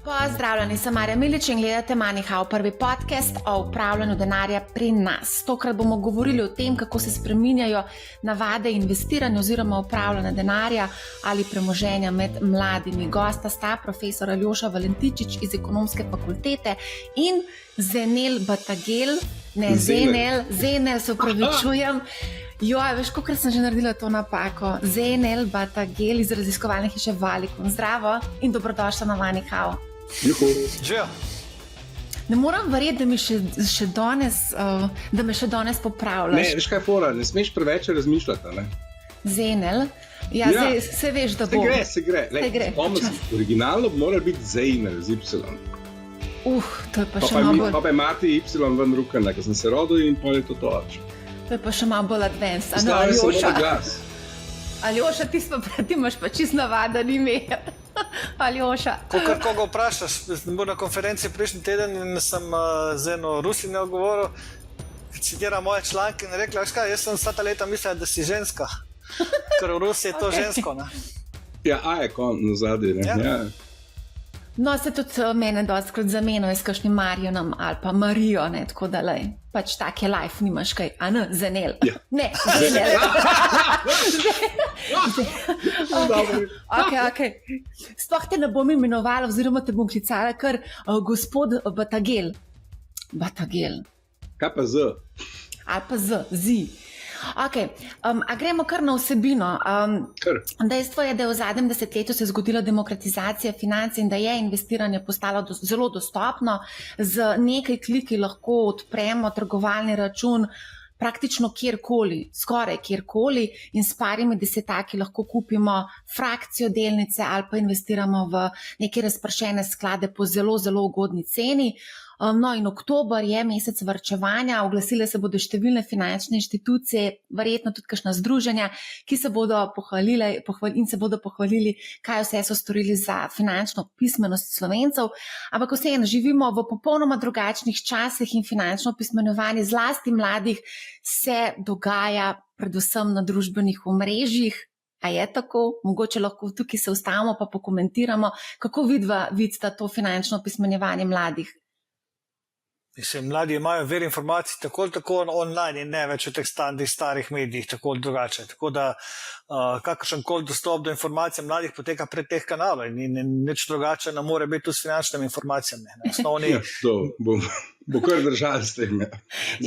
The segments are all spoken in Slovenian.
Pozdravljeni, sem Marja Milič in gledate MoneyHow, prvi podcast o upravljanju denarja pri nas. Tokrat bomo govorili o tem, kako se spreminjajo navade investiranja oziroma upravljanja denarja ali premoženja med mladimi. Gosta sta profesor Aljoša Valentičič iz Ekonomske fakultete in Zenel Batagel, Zenel, se upravičujem. Joj, veš, kolikor sem že naredila to napako. Zenel Batagel iz raziskovalne hiše Valicum. Zdravo in dobrodošla na MoneyHow. Živijo. Ne moram verjeti, da me še danes popravljaš. Ne, veš kaj je fora, ne smeš preveč razmišljati, ne? Zenel? Ja, se veš, da bo. Se gre. Originalno bi moral biti Zenel z Y. To je pa še malo bolj... Pa je Marti Y ven rukana, ko sem se rodil in pol je to toč. To je pa še malo bolj advanced. Stavim samo da glas. Aljoša, ti imaš pa čist navaden ime. Aljoša. Koga vprašaš, sem bil na konferenci prejšnji teden in sem z eno Rusinjo govoril, citira moje članke in rekla, veš kaj, jaz sem vsa ta leta mislila, da si ženska, ker v Rusiji je to žensko, ne? Ja, a je kon na zadnji, ne? Ja. No, se tudi mene dostkrat zamenjajo s kakšnim Marjanom ali pa Marijo, ne, tako da lej, pač tak je life, nimaš kaj, a ne, Zenel. Ja. Ne, Zenel. Okay. Sploh te ne bom imenovala oziroma te bom klicala kar gospod Batagel. Batagel. Kaj pa Z? Ali pa Z. Okay. A gremo kar na vsebino. Dejstvo je, da je v zadnjem desetletju se zgodila demokratizacija financ in da je investiranje postalo zelo dostopno. Z nekaj kliki lahko odpremo trgovalni račun praktično kjerkoli, skoraj kjerkoli in s parimi desetaki lahko kupimo frakcijo delnice ali pa investiramo v neke razpršene sklade po zelo, zelo ugodni ceni. No in oktober je mesec varčevanja, oglasile se bodo številne finančne inštitucije, verjetno tudi kakšna združenja, ki se bodo pohvalili, kaj vse so storili za finančno pismenost Slovencev. Ampak vseeno živimo v popolnoma drugačnih časih in finančno pismenjevanje zlasti mladih se dogaja predvsem na družbenih omrežjih. A je tako? Mogoče lahko tukaj se ustavimo pa pokomentiramo, kako vidita to finančno pismenjevanje mladih. Mislim, mladi imajo ver informacij tako online in ne več v teh starih medijih, tako drugače. Tako da kakršen koli dostop do informacij mladih poteka prek teh kanalov in nič drugače ne more biti tudi s finančnimi informacijami. Osnovni... Ja, to bo kar držali s tem. Ja.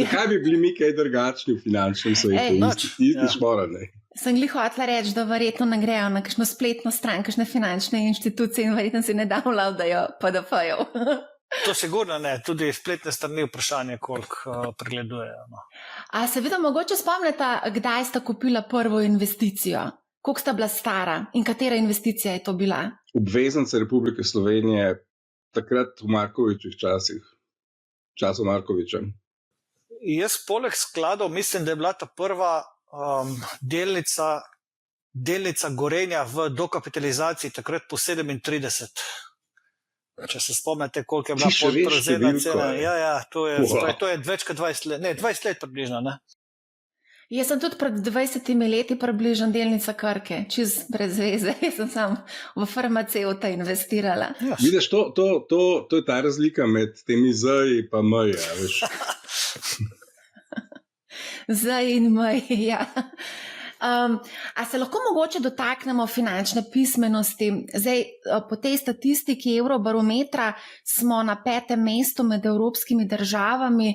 Zakaj bi bili mi kaj drugačni v finančnem svetu? Isti šmora, ne? Sem glih hotela reči, da verjetno ne grejo na kakšno spletno stran, kakšne finančne inštitucije in verjetno si ne downloadajo PDF-jev. To sigurno ne, tudi spletne strani vprašanje, koliko pregledujejo. No. A seveda mogoče spomnite, kdaj sta kupila prvo investicijo? Koliko sta bila stara in katera investicija je to bila? Obveznice Republike Slovenije, takrat v Markovičih časih, času Markoviča. Jaz poleg skladov mislim, da je bila ta prva delnica Gorenja v dokapitalizaciji takrat po 37. Če se spomnite, koliko je bila podprevzemna cena. Ja, to je več kot 20 let, ne, 20 let približno, ne? Jaz sem tudi pred 20 leti približno delnica Krke, čist brez veze, jaz sem sam v farmaceuta investirala. Yes. Vidiš, to je ta razlika med temi Z pa M, veš. Z in M, ja. A se lahko mogoče dotaknemo finančne pismenosti? Zdaj, po tej statistiki Eurobarometra smo na 5. mestu med evropskimi državami,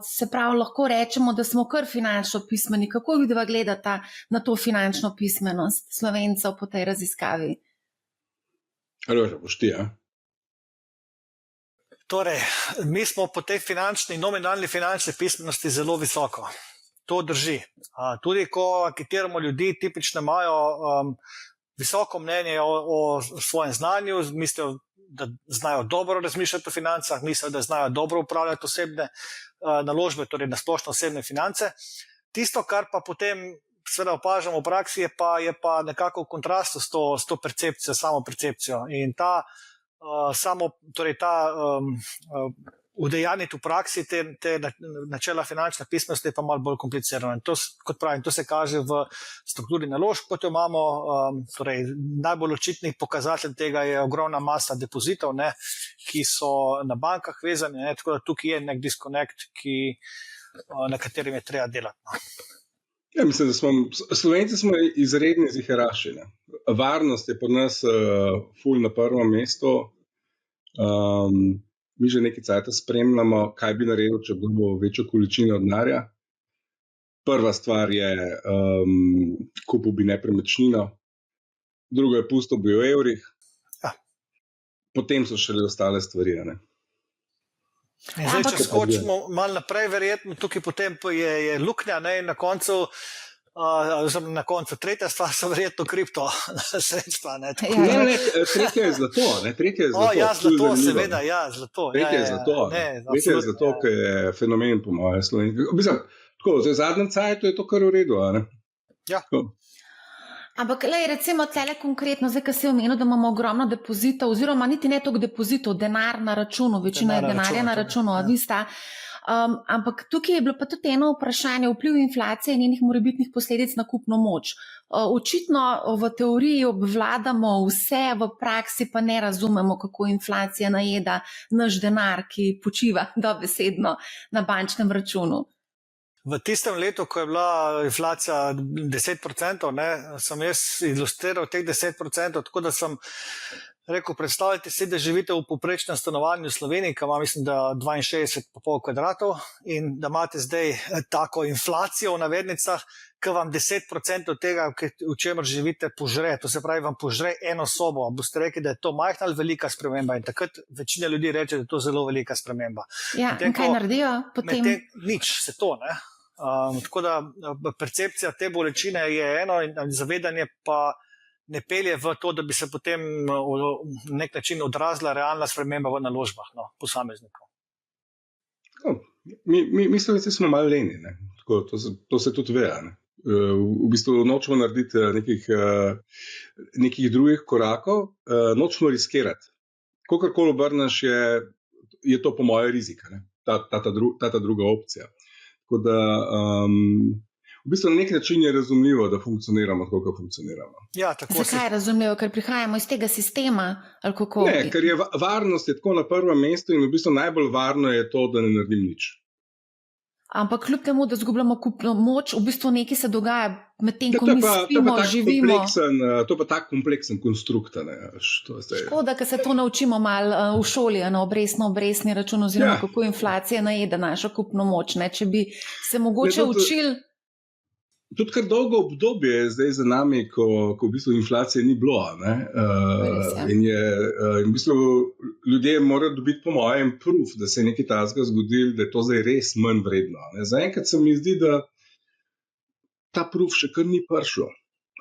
se pravi, lahko rečemo, da smo kar finančno pismeni. Kako vidva gledata na to finančno pismenost Slovencev po tej raziskavi? Aljoša, boš ti, ja? Torej, mi smo po tej nominalni finančni pismenosti zelo visoko. To drži. Tudi ko anketiramo ljudi, tipično imajo visoko mnenje o svojem znanju, mislijo, da znajo dobro razmišljati o financah, mislijo, da znajo dobro upravljati osebne naložbe, torej na splošno osebne finance. Tisto, kar pa potem seveda opažamo v praksi, je pa nekako v kontrastu s to percepcijo, samo percepcijo. In ta udejaniti v praksi te načela finančne pismenosti je pa malo bolj komplicirano. In to, kot pravim, to se kaže v strukturi naložb, kot jo imamo. Torej, najbolj očitnih pokazatelj tega je ogromna masa depozitov, ki so na bankah vezani, tako da tukaj je nek disconnect, na katerem je treba delati. Ja, mislim, da Slovenci smo izredni ziheraši. Varnost je pri nas ful na prvem mestu. Mi že nekaj časa spremljamo, kaj bi naredil, če bi bilo večjo količino denarja. Prva stvar je, kupil bi nepremičnino, drugo je pustil bi v evrih, potem so šele ostale stvari. Zdaj, če skočimo malo naprej, verjetno tukaj potem je luknja, in na koncu tretja stvar so verjetno kripto sredstva. Tretja je zlato. Zlato, seveda, zlato. Tretja je zlato, ker je fenomen po moje Sloveniji. Tako, v zadnjem cajtu je to kar v redu. Ja. Ampak, recimo, tle konkretno, zdaj, ko si omenil, da imamo ogromno depozitov, oziroma niti ne toliko depozitov, denar na računu, večina je denarja na računu, odvista. Ampak tukaj je bilo pa tudi eno vprašanje, vpliv inflacije in njenih morebitnih posledic na kupno moč. Očitno v teoriji obvladamo vse, v praksi pa ne razumemo, kako inflacija najeda naš denar, ki počiva dobesedno na bančnem računu. V tistem letu, ko je bila inflacija 10%, sem jaz ilustriral teh 10%, tako da sem rekel, predstavljajte si, da živite v povprečnem stanovanju v Sloveniji, ki ima, mislim, da 62,5 kvadratov in da imate zdaj tako inflacijo v navednicah, ki vam 10% tega, v čemer živite, požre. To se pravi, vam požre eno sobo. Boste rekli, da je to majhna ali velika sprememba in takrat večina ljudi reče, da je to zelo velika sprememba. Ja, in kaj naredijo potem? Nič, se to, tako da percepcija te bolečine je eno in zavedanje pa ne pelje v to, da bi se potem na nek način odrazila realna sprememba v naložbah posameznikov. Mi Slovenci smo malo leni, tako, to se tudi ve. V bistvu nočemo narediti nekih drugih korakov, nočemo riskirati. Kogarkoli obrneš, je to po moje rizik, ta druga opcija. Tako da v bistvu na nek način je razumljivo, da funkcioniramo tako, kot funkcioniramo. Ja, zakaj je razumljivo? Ker prihajamo iz tega sistema? Ali kako? Ne, ker je varnost je tako na prvem mestu in v bistvu najbolj varno je to, da ne naredim nič. Ampak kljub temu, da zgubljamo kupno moč, v bistvu nekaj se dogaja med tem, ko mi spimo, živimo. To pa tak kompleksen konstrukt. Škoda, ker se to naučimo malo v šoli, na obrestni račun, oziroma kako inflacija najede našo kupno moč. Če bi se mogoče učili. Tudi kar dolgo obdobje je zdaj za nami, ko v bistvu inflacije ni bilo. In v bistvu ljudje morajo dobiti po mojem proof, da se je nekaj takega zgodilo, da je to zdaj res manj vredno. Zaenkrat se mi zdi, da ta proof še kar ni prišel.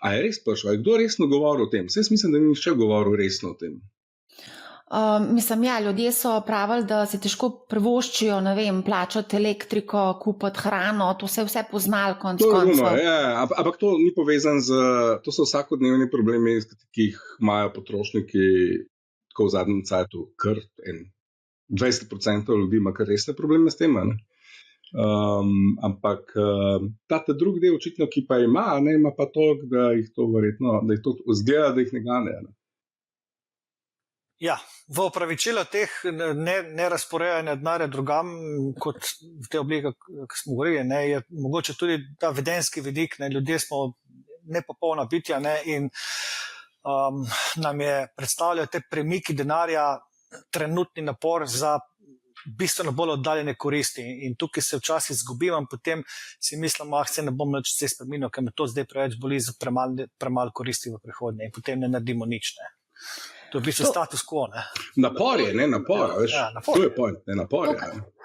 A je res prišel? A je kdo resno govoril o tem? Saj mislim, da ni nihče govoril resno o tem. Ljudje so pravili, da se težko privoščijo, plačati elektriko, kupiti hrano, to se je vse poznalo konec koncev. Ampak to ni povezano to so vsakodnevni problemi, ki jih imajo potrošniki tako v zadnjem cajtu, kar 20% ljudi ima kar resne probleme s tem. Ampak ta drugi del očitno, ki pa ima pa toliko, da jih to verjetno, da jih to zgleda, da jih ne gane. Ja, v opravičilo teh nerazporejanja denarja drugam, kot v te oblike, ki smo govorili, je mogoče tudi ta vedenski vidik, ljudje smo nepopolna bitja in nam je predstavljajo te premiki denarja trenutni napor za bistveno bolj oddaljene koristi. In tukaj se včasih izgubim, potem si mislim, se ne bom več spremenil, ker me to zdaj preveč boli za premalo koristi v prihodnje in potem ne naredimo nič. To je v bistvu status quo. Napor je, napor. To je point, napor je.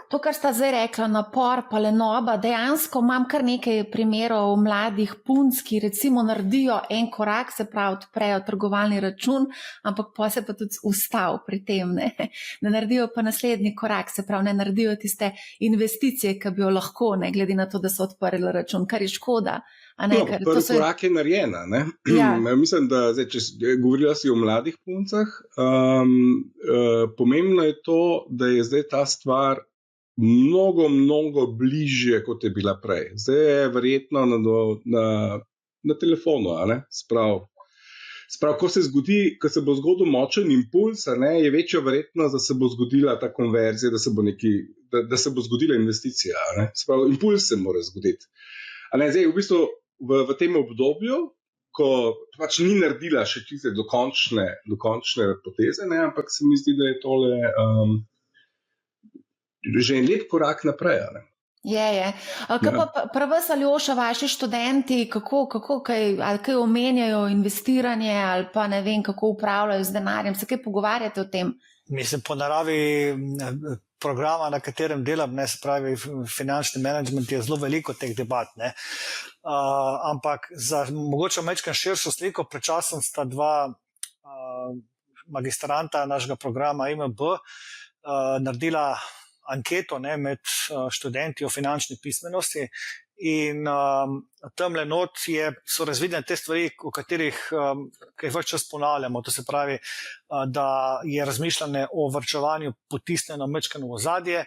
To, kar sta zdaj rekla, napor pa lenoba, dejansko imam kar nekaj primerov mladih punc, ki recimo naredijo en korak, se pravi odprejo trgovalni račun, ampak pa se pa tudi ustav pri tem, ne naredijo pa naslednji korak, se pravi ne naredijo tiste investicije, ki bi jo lahko, ne glede na to, da so odprli račun, kar je škoda. Prvi korak je narejena. Ja. Mislim, da zdaj, če govorila si o mladih puncah, pomembno je to, da je zdaj ta stvar mnogo bližje, kot je bila prej. Zdaj je verjetno na telefonu. Sprav, ko se bo zgodil močen impuls, je večja verjetnost, da se bo zgodila ta konverzija, da se bo zgodila investicija. Sprav, impuls se mora zgoditi. Zdaj, v bistvu, v tem obdobju, ko pač ni naredila še tiste dokončne poteze, ampak se mi zdi, da je tole že en lep korak naprej. Je. Kaj pa vas, Aljoša, vaši študenti, kaj omenjajo investiranje ali pa ne vem, kako upravljajo z denarjem, se kaj pogovarjate o tem? Mislim, po naravi programa, na katerem delam, se pravi finančni management, je zelo veliko teh debat. Ampak za mogoče majčkeno širšo sliko, pred časom sta dva magistranta našega programa IMB naredila anketo med študenti o finančni pismenosti in tamle not so razvidne te stvari, o katerih kaj več čas ponavljamo. To se pravi, da je razmišljanje o varčevanju potisnjeno majčkeno v ozadje,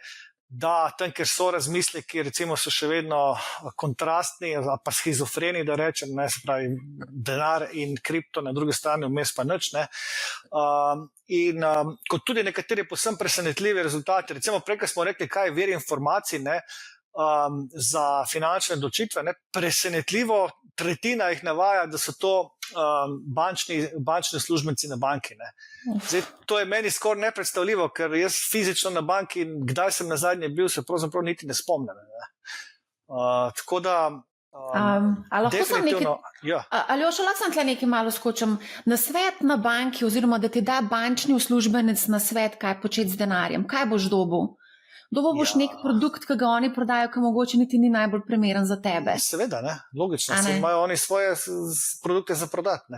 da tam, kjer so razmisleki, recimo so še vedno kontrastni, pa schizofreni, da rečem, se pravi denar in kripto, na drugi strani vmes pa nič. In kot tudi nekateri povsem presenetljivi rezultati, recimo prej, smo rekli, kaj je vir informacij, za finančne odločitve, presenetljivo tretjina jih navaja, da so to bančni službenci na banki. Zdaj, to je meni skoraj nepredstavljivo, ker jaz fizično na banki, kdaj sem nazadnje bil, se pravzaprav niti ne spomnim. Tako da definitivno. Aljoša, lahko sem tle nekaj malo skočim. Na svet na banki, oziroma da ti da bančni uslužbenec na svet, kaj početi z denarjem, kaj boš dobil? Dobo boš nek produkt, ki ga oni prodajo, ki mogoče niti ni najbolj primeren za tebe. Seveda, logično, imajo oni svoje produkte za prodati.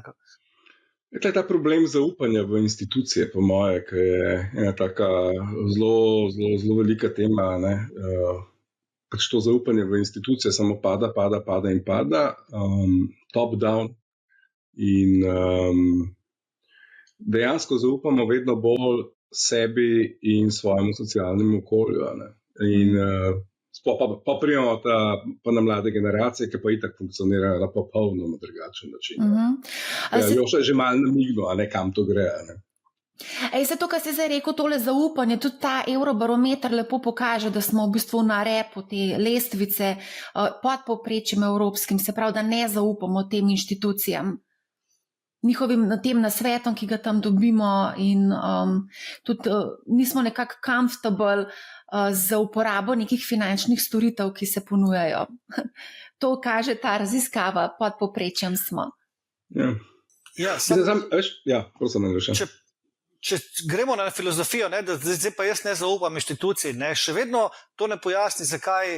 Je ta problem zaupanja v institucije, po moje, ki je ena taka zelo velika tema. Pač to zaupanje v institucije samo pada in pada, top down. In dejansko zaupamo vedno bolj sebi in svojemu socialnemu okolju. In pa prijemo pa na mlade generacije, ki pa itak funkcionirajo na popolnoma drugačen način. Još je že malo namignil, kam to gre. Se to, kar si zdaj rekel, tole zaupanje, tudi ta Eurobarometer lepo pokaže, da smo v bistvu na repu te lestvice pod povprečjem evropskim, se pravi, da ne zaupamo tem inštitucijam, njihovim tem nasvetom, ki ga tam dobimo, in tudi nismo nekako comfortable za uporabo nekih finančnih storitev, ki se ponujajo. To kaže ta raziskava, pod povprečjem smo. Če gremo na filozofijo, da zdaj pa jaz ne zaupam inštituciji, še vedno to ne pojasni, zakaj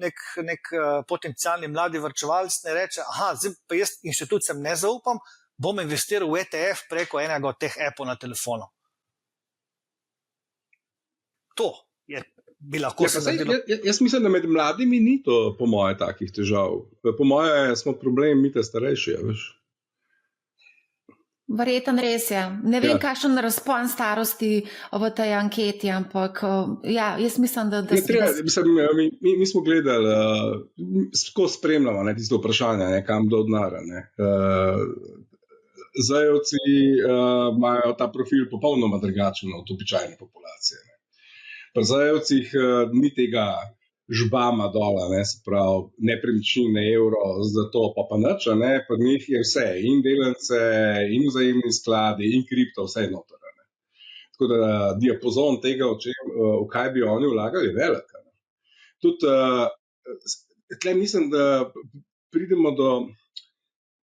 nek potencialni mladi varčevalec ne reče, zdaj pa jaz inštitucijam ne zaupam, bom investiral v ETF preko enega od teh appov na telefonu. To bi lahko se zadelo. Jaz mislim, da med mladimi ni to, po moje, takih težav. Po moje smo problem mi te starejši, veš. Verjetno res je. Ne vem, kakšen razpon starosti v tej anketi, ampak jaz mislim, da mi smo gledali, ko spremljamo tisto vprašanje, kam do denarja. Zajevci imajo ta profil popolnoma drugačen od običajne populacije. Pri zajevcih ni tega žbama dola, se pravi nepremičnine, evro, zato pa nič, pri njih je vse, in delence, in vzajemni skladi, in kripto, vse noter. Tako da diapazon tega, v kaj bi oni vlagali, je velik. Tudi tle mislim, da pridemo do.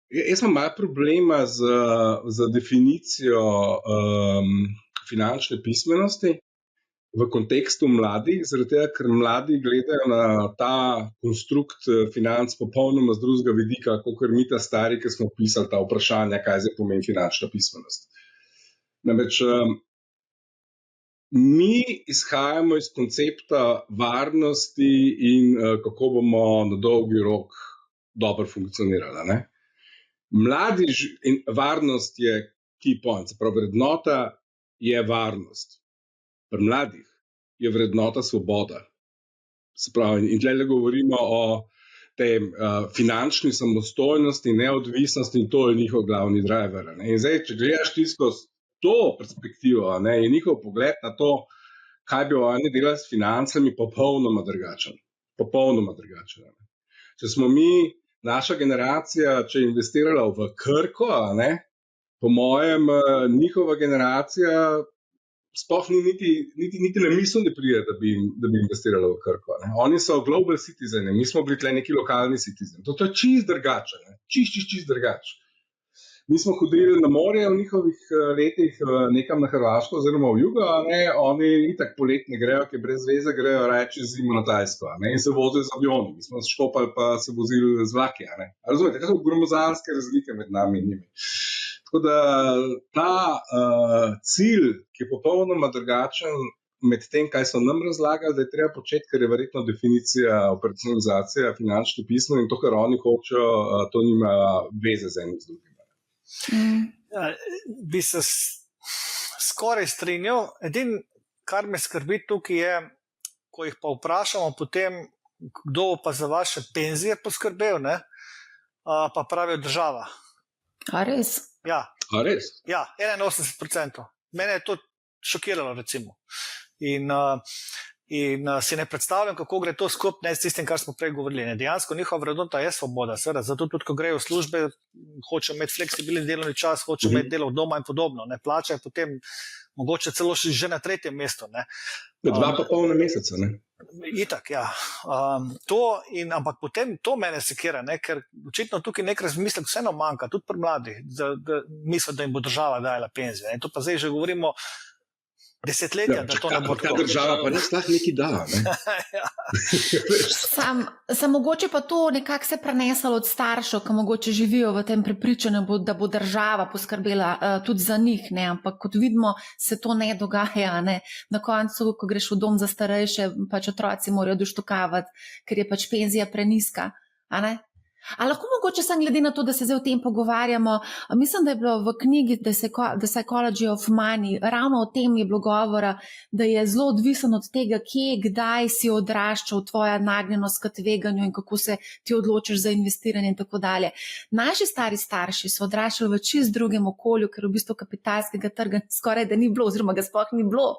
Jaz imam malo problema z definicijo finančne pismenosti, v kontekstu mladih, zaradi tega, ker mladi gledajo na ta konstrukt financ popolnoma z drugega vidika, kot mi ta stari, ki smo pisali ta vprašanja, kaj zdaj pomeni finančna pismenost. Namreč mi izhajamo iz koncepta varnosti in kako bomo na dolgi rok dobro funkcionirali. Ne? Mladi in varnost je key point, se pravi, vrednota je varnost. Pri mladih je vrednota svoboda. Se pravi, in tukaj govorimo o tej finančni samostojnosti, neodvisnosti in to je njihov glavni driver. Ne? In zdaj, če gledaš skozi to perspektivo, ne, je njihov pogled na to, kaj bi oni delali s financami, popolnoma drugačen. Popolnoma drugačen. Če smo mi, naša generacija, če je investirala v Krko, ne, po mojem, njihova generacija sploh niti na misel ne pride, da bi investirala v Krko. Ne. Oni so global citizeni, mi smo bili tukaj neki lokalni citizeni. To je čist drugače, čist drugače. Mi smo hodili na morje v njihovih letih nekam na Hrvaško oziroma v jugo, oni itak polet ne grejo, ki brez veze grejo reči zimo na Tajsko in se vozijo z avioni. Mi smo štopali pa se vozili z vlaki. Razumete, kaj so gromozanske razlike med nami in njimi. Tako da ta cilj, ki je popolnoma drugačen med tem, kaj so nam razlagali, da je treba početi, ker je verjetno definicija operacionalizacija finančne pismenosti in to, kar oni hočejo, to nima veze z enim z drugim. Bi se skoraj strinjal. Edino, kar me skrbi tukaj je, ko jih pa vprašamo potem, kdo pa za vaše penzije poskrbel, ne? Pa pravijo država. A res? Ja. A res? Ja, 81%. Mene je to šokiralo, recimo. In si ne predstavljam, kako gre to skupaj s tistim, kar smo prej govorili. Ne? Dejansko njihova vrednota je svoboda, seveda. Zato tudi, ko grejo v službe, hočejo imeti fleksibilni delovni čas, hočejo imeti delo od doma in podobno. Ne? Plača je potem mogoče celo že na 3. mestu. 2,5 meseca, ne? Itak, ja. Ampak potem to mene sekira, ne? Ker očitno tukaj nek razmislek vseeno manjka, tudi pri mladih, da mislijo, da jim bo država dajala penzije. In to pa zdaj že govorimo desetletja, da to ne bo tako. Država pa ne sploh neki da. Ne? Sam mogoče pa to nekako se prenesalo od staršev, ki mogoče živijo v tem prepričanju, da bo država poskrbela tudi za njih, ne? Ampak kot vidimo, se to ne dogaja. Ne? Na koncu, ko greš v dom za starejše, pač otroci morajo doštokavati, ker je pač penzija preniska. A ne? A lahko mogoče sam glede na to, da se zdaj o tem pogovarjamo, mislim, da je bilo v knjigi The Psychology of Money, ravno o tem je bilo govora, da je zelo odvisen od tega, kdaj si odraščal, tvoja nagnjenost k tveganju in kako se ti odločiš za investiranje in tako dalje. Naši stari starši so odraščali v čist drugem okolju, ker v bistvu kapitalskega trga skoraj da ni bilo, oziroma ga sploh ni bilo.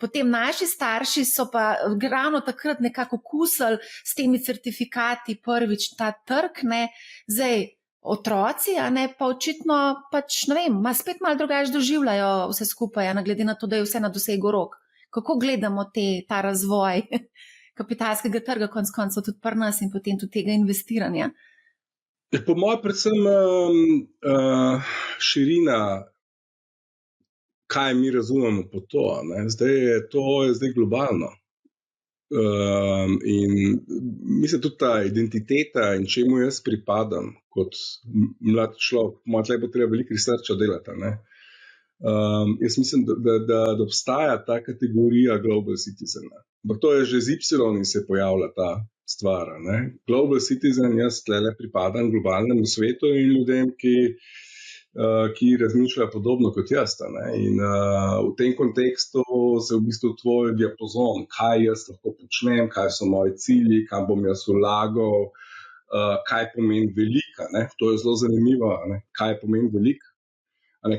Potem naši starši so pa ravno takrat nekako kusali s temi certifikati prvič ta trg, ne, zdaj otroci, a ne, pa očitno pač, ne vem, spet malo drugače doživljajo vse skupaj, a ne, glede na to, da je vse na dosegu rok. Kako gledamo ta razvoj kapitalskega trga, konec koncev tudi pri nas in potem tudi tega investiranja? Po mojem predvsem širina, kaj mi razumemo po to, ne? To je zdaj globalno. In mislim tudi ta identiteta in čemu jaz pripadam kot mlad človek, tle bo treba veliko researcha delati. Ne? Jaz mislim, da obstaja ta kategorija global citizen. Ampak to je že z Y in se pojavlja ta stvar. Ne? Global citizen, jaz tle pripadam globalnemu svetu in ljudem, ki razmišljajo podobno kot jaz. Ne? In v tem kontekstu se v bistvu tvoj diapazon, kaj jaz lahko počnem, kaj so moji cilji, kam bom jaz vlagal, kaj pomeni velika. Ne? To je zelo zanimivo, ne? Kaj pomeni velika.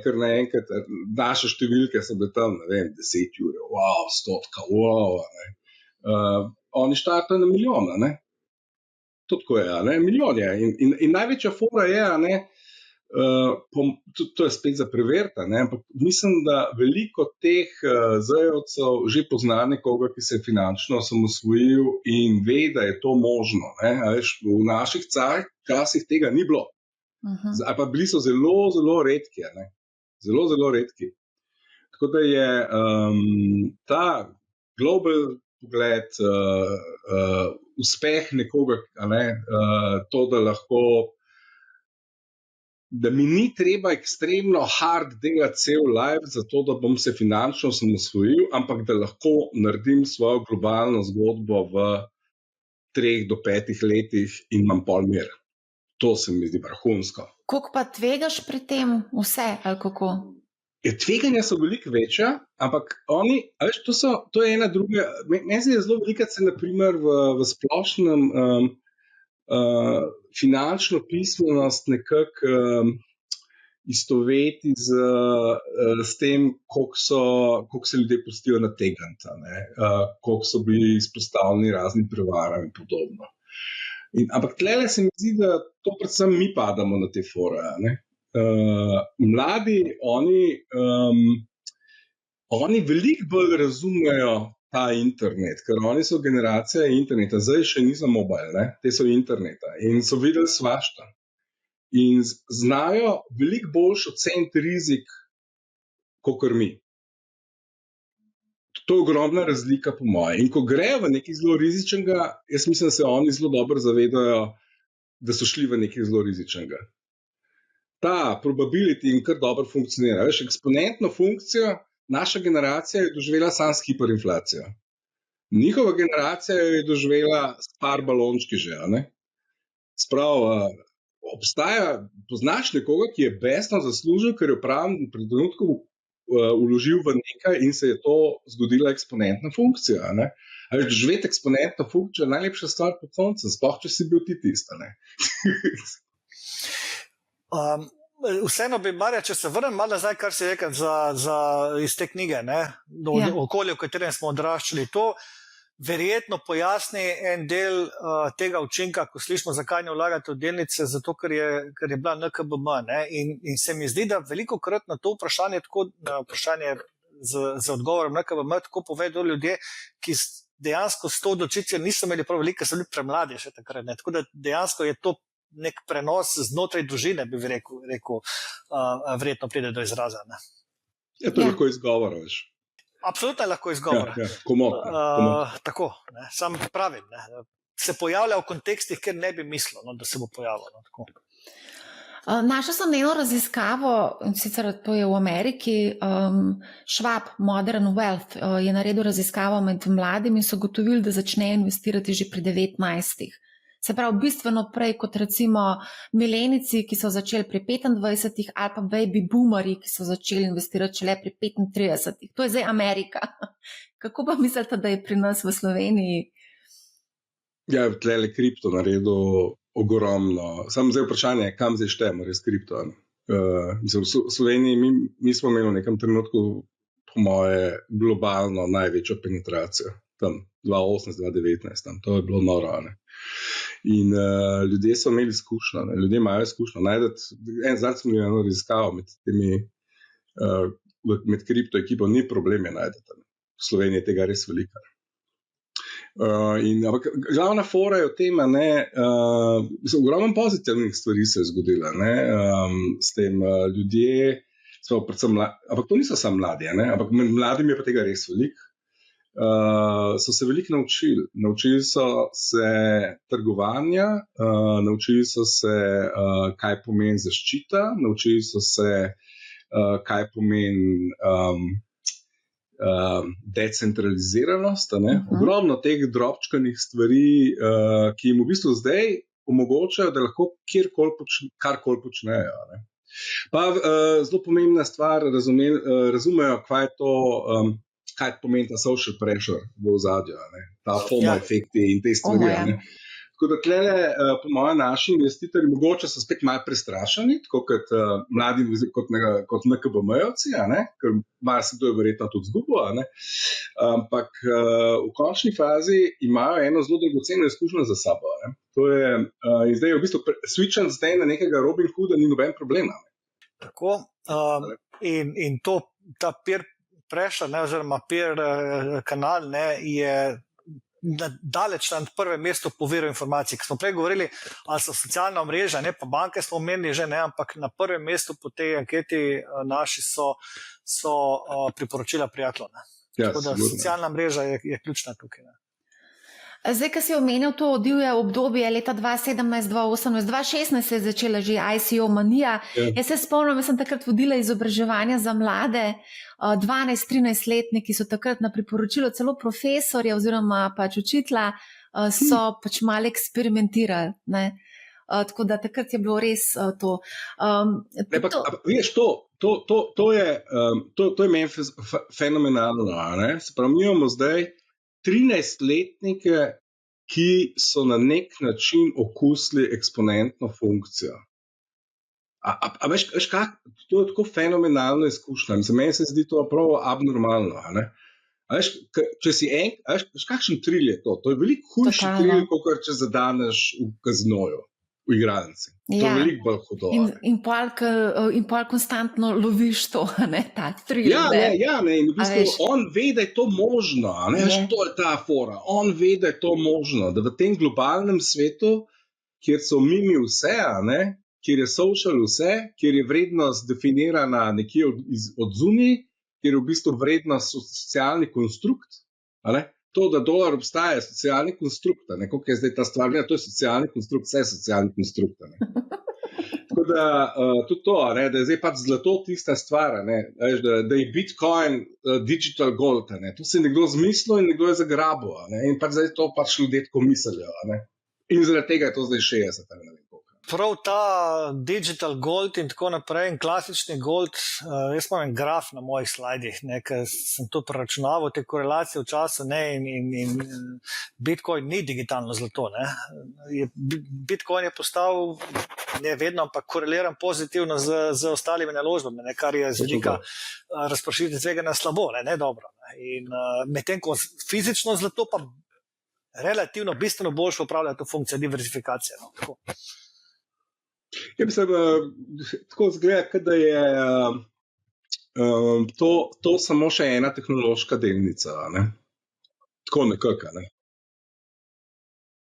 Ker naenkrat naše številke so bile tam, ne vem, 10 ur, wow, 100, wow. Ne? Oni štartajo na milijon, ne? To tako je, ne? Milijon je. In največja fora je, ne? To je spet za preverta, ampak mislim, da veliko teh zajevcev že pozna nekoga, ki se je finančno osamosvojil in ve, da je to možno. V naših časih tega ni bilo. Ali pa bili so zelo, zelo redki. Zelo, zelo redki. Tako da je ta global pogled, uspeh nekoga, to, da mi ni treba ekstremno hard delati cel life, zato da bom se finančno samosvojil, ampak da lahko naredim svojo globalno zgodbo v 3 do 5 letih in imam pol mir. To se mi zdi vrhunsko. Koliko pa tvegaš pri tem vse, ali kako? Tveganja so veliko večja, ampak oni, to je ena druga. Meni se je zelo velika, se naprimer v splošnem finančno pismenost nekako istoveti s tem, koliko se ljudje pustijo nategniti, koliko so bili izpostavljeni raznim prevaram in podobno. Ampak tlele se mi zdi, da to predvsem mi padamo na te fore. Mladi, oni veliko bolj razumejo ta internet, ker oni so generacija interneta, zdaj še niso mobile, te so interneta in so videli svašta. In znajo veliko bolj oceniti rizik, kakor mi. To je ogromna razlika po moje. In ko grejo v nekaj zelo rizičnega, jaz mislim, da se oni zelo dobro zavedajo, da so šli v nekaj zelo rizičnega. Ta probability jim kar dobro funkcionira. Veš, eksponentno funkcijo naša generacija je doživela samo s hiperinflacijo. Njihova generacija je doživela s par balončki že. Sprav, poznaš nekoga, ki je besno zaslužil, ker je v pravem trenutku vložil v nekaj in se je to zgodila eksponentna funkcija. Doživeti eksponentno funkcijo je najlepša stvar pod soncem, sploh če si bil ti tista. Vseeno bi, Marja, če se vrnem malo nazaj, kar si rekel iz te knjige, okolje, v katerem smo odraščali, to verjetno pojasni en del tega učinka, ko slišimo, zakaj ne vlagati v delnice, zato ker je bila NKBM. In se mi zdi, da veliko krat na to vprašanje, vprašanje z odgovorom NKBM, tako povedo ljudje, ki dejansko s to odločitvijo niso imeli prav veliko, so bili premladi še takrat. Tako da dejansko je to nek prenos znotraj družine, bi rekel, verjetno pride do izraza. To je lahko izgovor, veš. Absolutno je lahko izgovor. Komotno. Tako, sam pravim, se pojavlja v kontekstih, kjer ne bi mislil, da se bo pojavljalo. Našla sem eno raziskavo, sicer to je v Ameriki, Schwab Modern Wealth je naredil raziskavo med mladimi in so gotovili, da začnejo investirati že pri 19. Se pravi, bistveno prej kot recimo milenici, ki so začeli pri 25, ali pa baby boomeri, ki so začeli investirati šele pri 35. To je zdaj Amerika. Kako pa mislite, da je pri nas v Sloveniji? Ja, tlele kripto naredil ogromno. Samo zdaj vprašanje, kam zdaj štejemo res kripto. V Sloveniji mi smo imeli v nekem trenutku, po moje, globalno največjo penetracijo. Tam 2018-2019, tam to je bilo noro. In ljudje so imeli izkušnjo, ljudje imajo izkušnjo. Zdaj smo imeli eno raziskavo med kripto ekipo, ni problem je najdete. V Sloveniji je tega res velika. Ampak glavna fora je v tem, ogromno pozitivnih stvari se je zgodila. S tem ljudje, predvsem ampak to niso samo mladi, ampak med mladimi je pa tega res veliko. So se veliko naučili. Naučili so se trgovanja, naučili so se, kaj pomeni zaščita, naučili so se, kaj pomeni decentraliziranost. Ogromno teh drobčkanih stvari, ki jim v bistvu zdaj omogočajo, da lahko karkoli počnejo. Pa zelo pomembna stvar, razumejo, kaj pomeni ta social pressure v ozadju, ta FOMO efekti in te stvari. Tako da tlele, po mojem, naši investitorji mogoče so spet malo prestrašeni, tako kot mladi, kot NKBM-jevci, ker marsikdo je verjetno tudi zgubil, ampak v končni fazi imajo eno zelo dragoceno izkušnjo za sabo. To je, in zdaj je v bistvu switchen zdaj na nekega Robin Hooda ni noben problema. Tako, in to, ta peer pressure, oziroma peer kanal, je daleč na prvem mestu po viru informacij. Ko smo prej govorili, ali so socialna omrežja, pa banke smo omenili že, ampak na prvem mestu po tej anketi naši so priporočila prijateljev. Tako da socialna mreža je ključna tukaj. Ne. Zdaj, ko si omenil to divje obdobje leta 2017, 2018, 2016 se je začela že ICO manija. Jaz se spomnim, da sem takrat vodila izobraževanja za mlade, 12-13-letniki so takrat na priporočilo celo profesorja oziroma pač učitelja so pač malo eksperimentirali. Ne? Tako da takrat je bilo res to. Veš, to je meni fenomenalno. Ne? Sprav, mi imamo zdaj 13-letnike, ki so na nek način okusili eksponentno funkcijo. A veš, to je tako fenomenalno izkušnja. Meni se zdi to prav abnormalno. A veš, če si veš, kakšen tril je to? To je veliko hujši tril, kot če zadaneš v kazinoju, v igralnici. To je veliko bolj hudo. In pol konstantno loviš to, ne, ta tril. In v bistvu on ve, da je to možno. Veš, to je ta fora. On ve, da je to možno. Da v tem globalnem svetu, kjer so mimi vse, kjer je social vse, kjer je vrednost definirana nekje od zunaj, kjer je v bistvu vrednost socialni konstrukt, to, da dolar obstaja, je socialni konstrukt, koliko je zdaj ta stvar, to je socialni konstrukt, vse je socialni konstrukt. Tako da, tudi to, da je zdaj pač zlato tista stvar, da je Bitcoin digital gold, to se je nekdo zmislil in nekdo je zagrabil, in pač zdaj to pač ljudje tako mislijo. In zaradi tega je to zdaj 60, ne vem koliko. Prav ta digital gold in tako naprej in klasični gold, jaz imam en graf na mojih slajdih, ker sem to preračunaval, te korelacije v času, in Bitcoin ni digitalno zlato. Bitcoin je postal, ne vedno, ampak koreliran pozitivno z ostalimi naložbami, kar je z vidika razpršitve tveganja slabo, ne dobro. In medtem ko fizično zlato pa relativno bistveno boljše upravlja to funkcijo diverzifikacije. Tako. Ja, mislim, tako zgleda, da je to samo še ena tehnološka delnica. Tako nekako.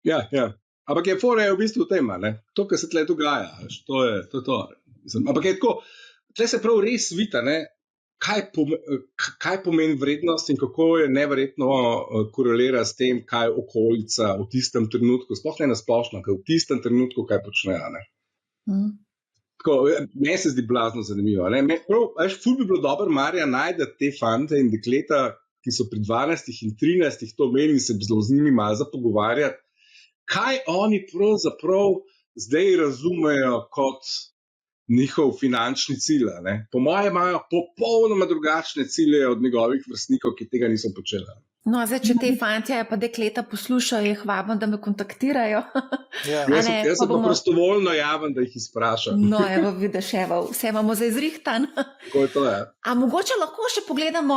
Ja. Ampak je fora v bistvu v tem. To, kar se tle dogaja. To je to. Ampak je tako, tle se prav res vita, kaj pomeni vrednost in kako je neverjetno korelira s tem, kaj okolica v tistem trenutku, sploh ne na splošno, v tistem trenutku kaj počne. Meni se zdi blazno zanimivo. Ful bi bilo dobro, Marja, najde te fante in dekleta, ki so pri 12 in 13 to imeli in se bi z njimi malo zapogovarjati, kaj oni pravzaprav zdaj razumejo kot njihov finančni cilj. Po mojem imajo popolnoma drugačne cilje od njegovih vrstnikov, ki tega niso počeli. No, zdaj, če te fantje pa dekleta poslušajo, jih vabim, da me kontaktirajo. Jaz sem pa prostovoljno javen, da jih izprašam. No, evo, vidiš, vse imamo za izrihtan. Tako je to, A mogoče lahko še pogledamo,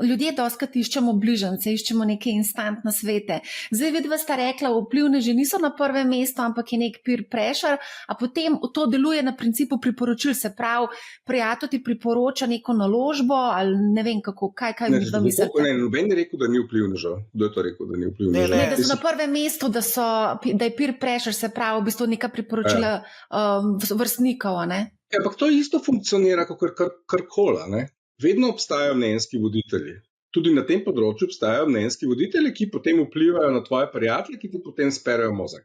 ljudje dostikrat iščemo bližance, iščemo neke instantne svete. Zdaj vidva sta rekla, vplivneži niso na prvem mestu, ampak je nek peer pressure, a potem to deluje na principu priporočil, se pravi, prijatelj ti priporoča neko naložbo, ali ne vem kako, kaj vidva mislite. Noben je rekel, da ni vplivnežal. Kdo je to rekel, da ni vplivnežal? Ne, da so na prvem mestu, da je peer pressure, se pravi, v bistvu neka priporočila vrstnikov, ne? Ja, ampak to isto funkcionira kot karkoli. Vedno obstajajo mnenjski voditelji. Tudi na tem področju obstajajo mnenjski voditelji, ki potem vplivajo na tvoje prijatelje, ki ti potem sperejo mozek.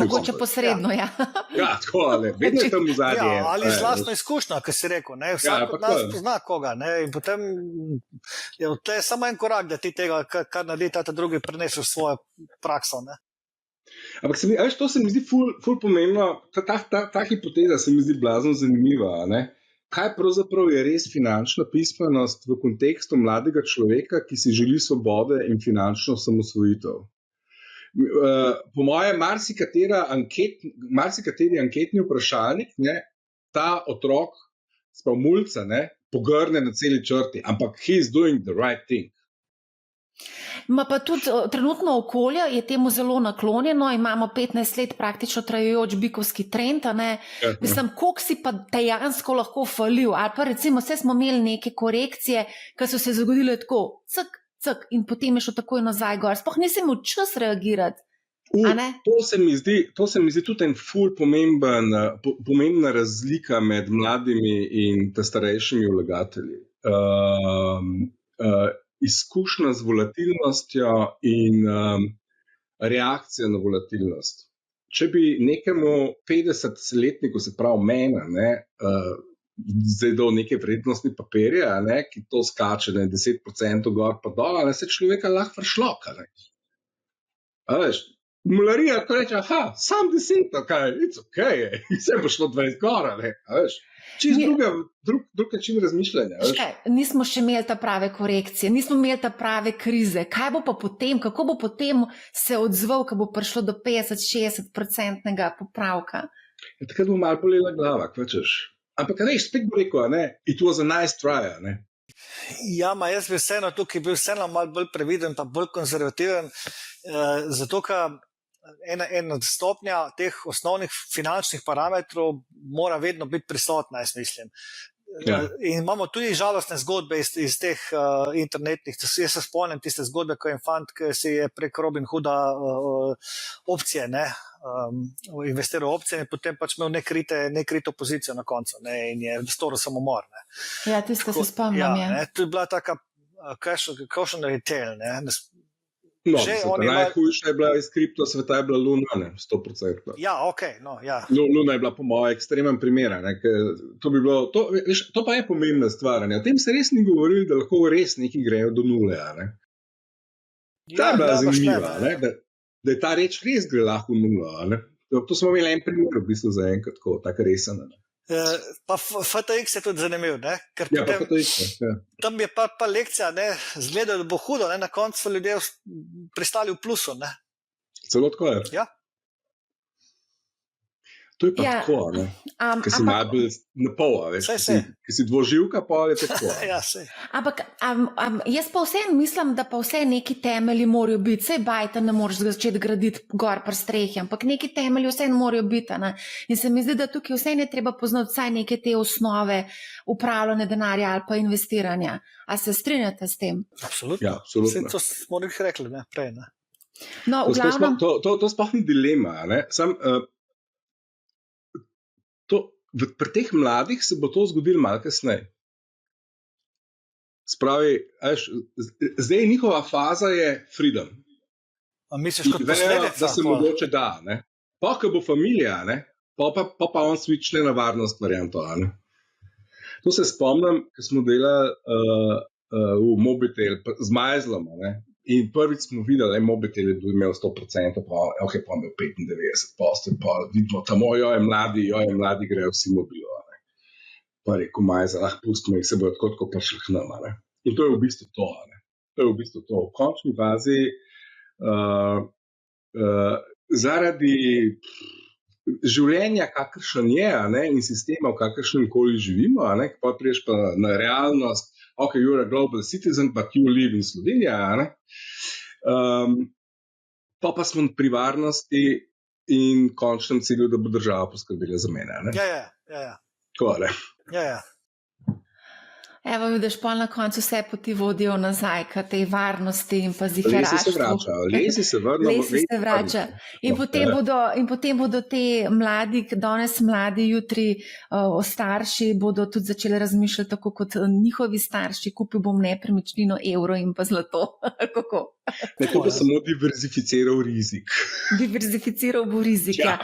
Mogoče posredno, ja. Ja, tako, vedno je tam v zadnje. Ali z lastno izkušnjo, ki si rekel, vsak od nas pozna koga, in potem je samo en korak, da ti tega, kar naredi ta drugi, preneseš svojo prakso. Ampak to se mi zdi ful pomembno, ta hipoteza se mi zdi blazno zanimiva. Kaj pravzaprav je res finančna pismenost v kontekstu mladega človeka, ki si želi svobode in finančno samosvojitev? Po mojem, marsikateri anketni vprašalnik, ta otrok, mulca, pogrne na celi črti, ampak he's doing the right thing. Ma pa tudi trenutno okolje je temu zelo naklonjeno, imamo 15 let praktično trajajoč bikovski trend, mislim, koliko si pa dejansko lahko falil, ali pa recimo vse smo imeli neke korekcije, ki so se zgodile tako, cak, in potem je šel takoj nazaj gor. Sploh nisem imel čas reagirati. To se mi zdi tudi en ful pomembna razlika med mladimi in starejšimi vlagatelji. izkušnja z volatilnostjo in reakcija na volatilnost. Če bi nekemu 50-letniku, se pravi mene, zdaj dal neke vrednostne papirje, ki to skače 10% gor pa dol, se človeka lahko vršloka. Mularija to reče, sam 10, it's okay, vse bo šlo 20 gora, čist drug način razmišljanja. Nismo še imeli ta prave korekcije, nismo imeli ta prave krize. Kaj bo pa potem, kako bo potem se odzval, ko bo prišlo do 50-60% popravka? Takrat bo malo bolela glava, kvačeš. Ampak spet bo rekel, it was a nice try, Ja, jaz bi vseeno tukaj bil malo bolj previden pa bolj konzervativen, zato ker ena stopnja teh osnovnih finančnih parametrov mora vedno biti prisotna, jaz mislim. Ja. In imamo tudi žalostne zgodbe iz teh internetnih, jaz se spomnim tiste zgodbe, ko je fant, ki si je prek Robin Hooda opcije, investiral opcije in potem pač imel nekrito pozicijo na koncu in je storil samomor. Ja, tiste se spomnim. To je bila taka cautionary tale. Najhujša je bila iz kripto sveta, je bila Luna, 100%. Ja, ok. Luna je bila po mojem ekstremen primer. To pa je pomembna stvar. O tem se res ni govorili, da lahko res neki grejo do nule. Ta je bila zanimiva, da je ta reč res gre lahko v nulo. To smo imeli en primer, v bistvu za enkrat, tako resen. Pa FTX je tudi zanimiv, ker ja, potem, FTX, tam je pa lekcija, zgleda, da bo hudo, na koncu so ljudje pristali v plusu. Celo tako je. Ja. To je pa tako, ker si malo bolj na pol, ker si dvoživka, pa je tako. Ja, sej. Ampak jaz pa vseeno mislim, da pa vse neki temelji morajo biti, sej bajta ne moreš začeti graditi gor pri strehi, ampak neki temelji vseeno morajo biti. In se mi zdi, da tukaj vseeno je treba poznati vsaj neke te osnove upravljanja denarja ali pa investiranja. A se strinjate s tem? Absolutno. Ja, absolutno. To smo nekaj rekli, prej. No, v glavnem... To sploh ni dilema, Sam... Pri teh mladih se bo to zgodilo malo kasneje. Spravi, zdaj njihova faza je freedom. Misliš kot posledica? Da se mogoče da. Pa, ko bo familija, pa on switchne na varnost varianto. To se spomnim, ko smo delali v Mobitel z Majzlom. In prvič smo videli, Mobitel je imel 100%, pa je imel 95%, pa vidimo, tam mladi grejo vsi mobilo. Pa rekel Majzel, pustimo jih, se bojo tako prišli k nam. In to je v bistvu to. To je v bistvu to. V končni fazi zaradi življenja, kakršen je, in sistema, v kakršnem koli živimo, pa priješ pa na realnost, ok, you're a global citizen, but you live in Slovenija, pa smo pri varnosti in končnem cilju, da bo država poskrbila za mene. Ja. Tako, Ja. Evo, vidiš, pol na koncu vse poti vodijo nazaj k tej varnosti in pa ziheraštvu. Lesi se vrača. In potem bodo te mladi, danes mladi, jutri starši, bodo tudi začeli razmišljati tako kot njihovi starši, kupil bom nepremičnino, evro in pa zlato. Kako? Neko pa samo diverzificiral rizik. Diverzificiral bo rizik, ja.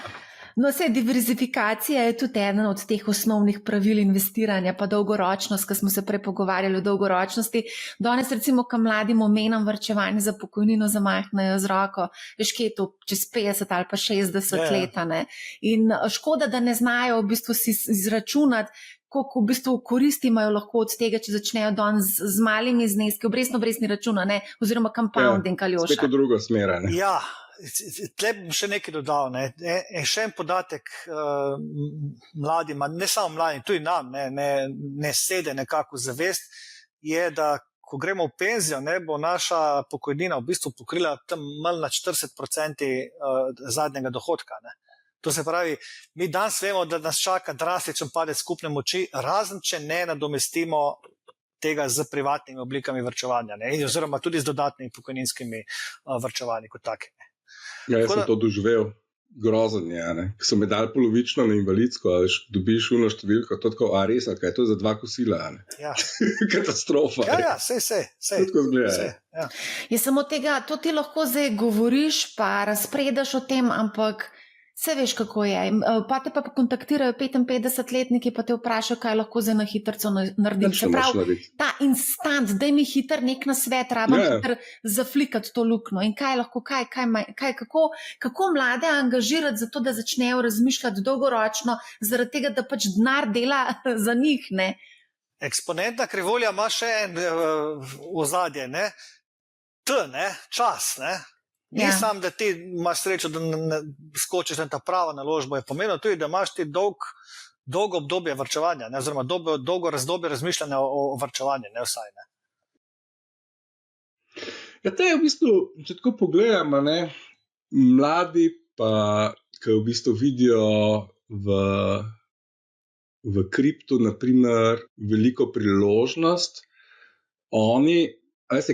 No, vse diverzifikacija je tudi eden od teh osnovnih pravil investiranja, pa dolgoročnost, ko smo se prej pogovarjali o dolgoročnosti. Danes recimo, ko mladim omenjam varčevanje za pokojnino, zamahnejo z roko, veš, kaj je to čez 50 ali pa 60 let. In škoda, da ne znajo v bistvu si izračunati, koliko v bistvu koristi imajo lahko od tega, če začnejo danes z malimi zneski, obrestno-obrestni račun, oziroma compounding, ali spet v drugo smer. Ja. Tle bom še nekaj dodal. Še en podatek mladim, ne samo mladim, tudi nam, ne sede nekako zavest, je, da ko gremo v penzijo, bo naša pokojnina v bistvu pokrila tam malo na 40% zadnjega dohodka. To se pravi, mi danes vemo, da nas čaka drastičen padec skupne moči, razen če ne nadomestimo tega z privatnimi oblikami varčevanja, oziroma tudi z dodatnimi pokojninskimi varčevanji kot takimi. Ja, jaz sem to doživel. grozenje, ki so me dali polovično na invalidsko, dobiš uno številko, to tako, a res, ali kaj, to je za 2 kosila, Ja. Katastrofa. Ja, sej. Tako zgleda. Ja. Je samo tega, to ti lahko zdaj govoriš, pa razpredaš o tem, ampak vse veš, kako je. Pa te pa kontaktirajo 55-letniki, pa te vprašajo, kaj lahko zdaj na hitrco naredim. Se pravi, ta instant, daj mi hiter nek nasvet, rabam hiter zaflikati to luknjo. In kaj lahko, kako mlade angažirati za to, da začnejo razmišljati dolgoročno, zaradi tega, da pač denar dela za njih, ne? Eksponentna krivulja ima še en ozadje, ne? Čas, ne? Ni sam, da ti imaš srečo, da skočiš na ta prava naložba, je pomenilo tudi, da imaš ti dolgo obdobje varčevanja, ne, oziroma dolgo razdobje razmišljanja o varčevanju, ne vsaj. Ne. Ja, te je v bistvu, če tako pogledamo, ne, mladi pa, ki v bistvu vidijo v kriptu, naprimer, veliko priložnost,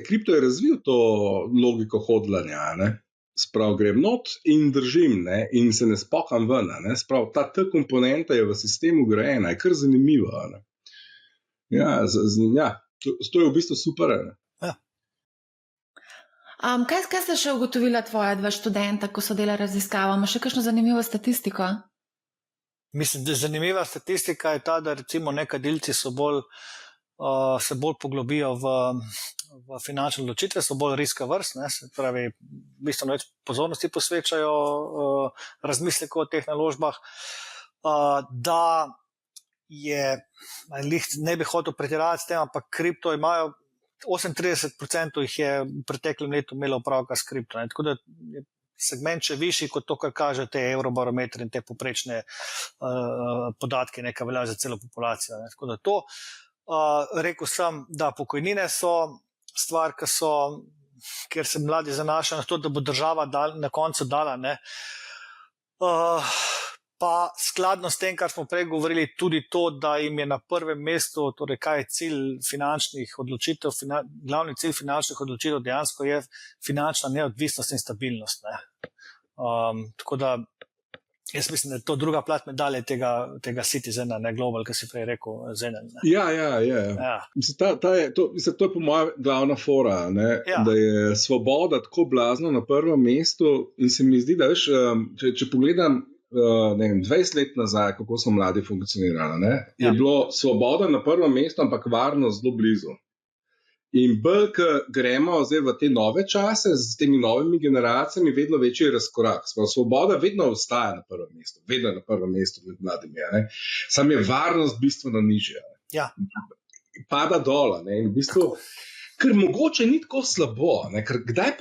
kripto je razvil to logiko hodlanja, ne? Sprav grem not in držim, ne? In se ne spokam ven, ne? Sprav ta komponenta je v sistemu grajena, je kar zanimiva, ne? Ja, to je v bistvu super, ne? Ja. Kaj ste še ugotovila tvoja 2 študenta, ko so delali raziskavo? Ima še kakšno zanimivo statistiko? Mislim, da zanimiva statistika je ta, da recimo nekadilci se bolj poglobijo v finančne odločitve, so bolj riska vrst, ne, se pravi, bistveno več pozornosti posvečajo razmisleku o teh naložbah, da je, ne bi hotel pretiravati s tem, ampak kripto imajo, 38% jih je v preteklem letu imelo opravka s kripto, ne, tako da je segment še višji kot to, kar kaže te eurobarometri in te poprečne podatke, nekaj velja za celo populacijo, ne, tako da to. Rekel sem, da pokojnine so stvar, kjer se mladi zanašajo na to, da bo država na koncu dala, ne. Pa skladno s tem, kar smo prej govorili, tudi to, da jim je na prvem mestu, torej kaj je cilj finančnih odločitev, glavni cilj finančnih odločitev dejansko je finančna neodvisnost in stabilnost, ne. Tako da jaz mislim, da je to druga plat medalje tega citizena, ne global, ki si prej rekel, zenen. Ja. Mislim, to je po mojem glavna fora, ne? Ja. Da je svoboda tako blazno na prvem mestu in se mi zdi, da veš, če pogledam 20 let nazaj, kako so mladi funkcionirali, ne? Je bilo svoboda na prvem mestu, ampak varnost zelo blizu. In bolj, ko gremo zdaj v te nove čase, z temi novimi generacijami, vedno večji razkorak. Svoboda vedno ostaja na prvem mestu, vedno na prvem mestu med mladimi. Ne? Sam je varnost bistveno nižja. Ja. Pada dol. In v bistvu, ker mogoče ni tako slabo, ne? Ker kdaj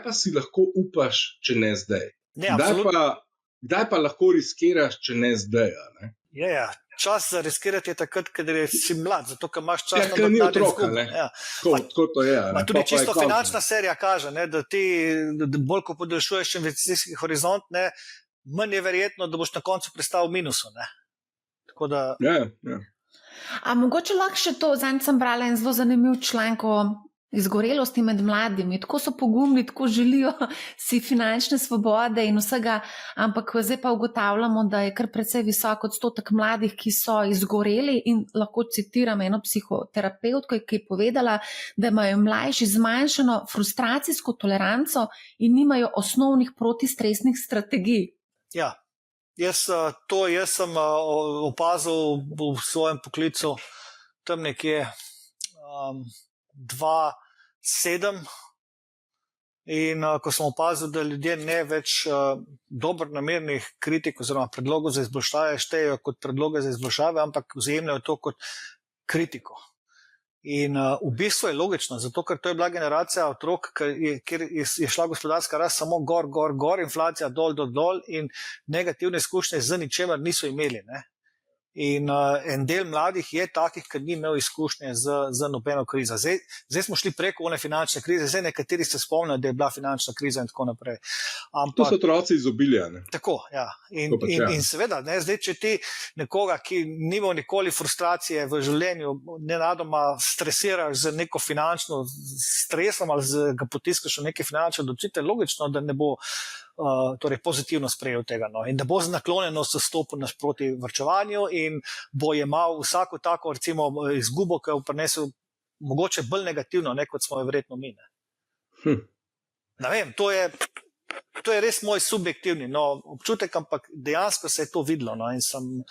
pa si lahko upaš, če ne zdaj? Kdaj pa lahko riskiraš, če ne zdaj? Ne? Ja. Čas za riskirati je takrat, kadar si mlad, zato ker imaš čas na nadalje izgub. Tako to je. Tudi čisto finančna serija kaže, ne, da ti bolj ko podaljšuješ investicijski horizont, ne, manj je verjetno, da boš na koncu pristal v minusu. Ne. Tako da... Ja. A mogoče lahko še to, zanj sem brala en zelo zanimiv članek o izgorelosti med mladimi, tako so pogumni, tako želijo si finančne svobode in vsega, ampak zdaj pa ugotavljamo, da je kar precej visok odstotek mladih, ki so izgoreli in lahko citiram eno psihoterapevtko, ki je povedala, da imajo mlajši zmanjšano frustracijsko toleranco in nimajo osnovnih protistresnih strategij. Ja, jaz sem opazil v svojem poklicu tam nekje 2,7 in ko sem opazil, da ljudje ne več dobronamernih kritik oziroma predlogov za izboljšave štejejo kot predloge za izboljšave, ampak vzajemljajo to kot kritiko. In v bistvu je logično, zato ker to je bila generacija otrok, kjer je šla gospodarska rast samo gor, inflacija dol in negativne izkušnje z ničemer niso imeli, ne. In en del mladih je takih, ki ni imel izkušnje z nobeno krizo. Zdaj smo šli preko one finančne krize, zdaj nekateri se spomnijo, da je bila finančna kriza in tako naprej. To so otroci izobilja. Tako, ja. In seveda, ne, zdaj, če ti nekoga, ki ni imel nikoli frustracije v življenju, nenadoma stresiraš z neko finančno stresom ali ga potiskaš v neke finančne odločitve, logično, da ne bo torej pozitivno sprejel tega. No. In da bo z naklonjenost stopil nasproti varčevanju in bo jemal vsako tako, recimo, izgubo, ki jo prinesel mogoče bolj negativno, ne, kot smo jo verjetno mi. Ne vem, to je res moj subjektivni občutek, ampak dejansko se je to videlo. No, in sem...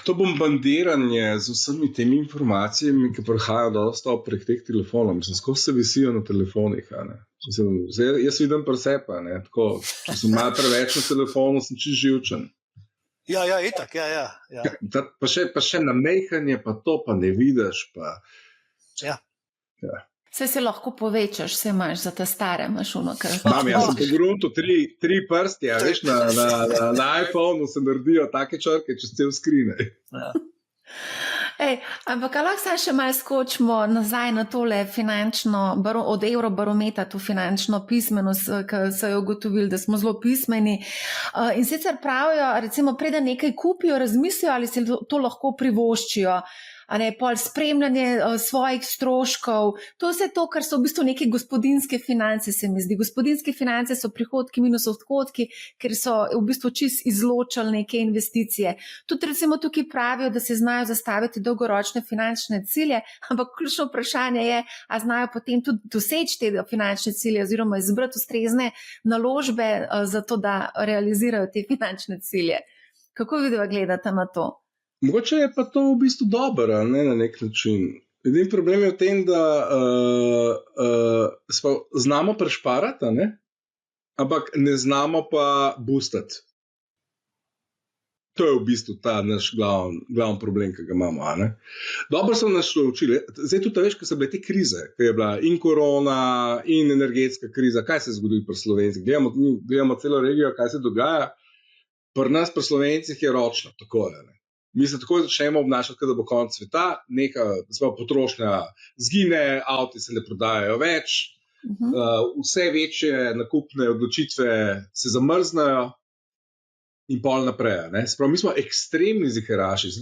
To bombardiranje z vsemi temi informacijami, ki prihajajo dosta prek teh telefonov, mislim, skozi se visijo na telefonih. Jaz vidim presepa, tako, če sem malo preveč na telefonu, sem čisto živčen. Ja, itak, ja. Pa še namehanje, pa to pa ne vidiš. Ja. Vse se lahko povečaš, vse imaš za te stare mašuno. Mam, jaz sem pogrunto 3 prsti, veš, na iPhonu se naredijo take črke čez cel screen. Ja. Ampak lahko se še malo skočimo nazaj na tole finančno, od Eurobarometra, to finančno pismenost, ki so jo ugotovili, da smo zelo pismeni. In sicer pravijo, recimo, preden nekaj kupijo, razmislijo, ali se to lahko privoščijo. Pol spremljanje svojih stroškov, to vse to, kar so v bistvu neke gospodinjske finance, se mi zdi. Gospodinjske finance so prihodki minus odhodki, ker so v bistvu čist izločali neke investicije. Tudi recimo tukaj pravijo, da se znajo zastaviti dolgoročne finančne cilje, ampak ključno vprašanje je, a znajo potem tudi doseči te finančne cilje oziroma izbrati ustrezne naložbe za to, da realizirajo te finančne cilje. Kako vi gledate na to? Mogoče je pa to v bistvu dobro, ne, na nek način. Edini problem je v tem, da znamo prešparati, ampak ne znamo pa boostati. To je v bistvu ta naš glavni problem, ki ga imamo. Dobro so nas učili. Zdaj tudi veš, ko so bile te krize, ko je bila in korona, in energetska kriza, kaj se je zgodilo pri Slovencih. Gledamo celo regijo, kaj se dogaja. Pri nas, pri Slovencih je ročno, tako je. Mi se tako začnemo obnašati, da bo konec sveta, neka potrošnja zgine, avti se ne prodajajo več, vse večje nakupne odločitve se zamrznajo in pol naprej. Mi smo ekstremni ziheraši.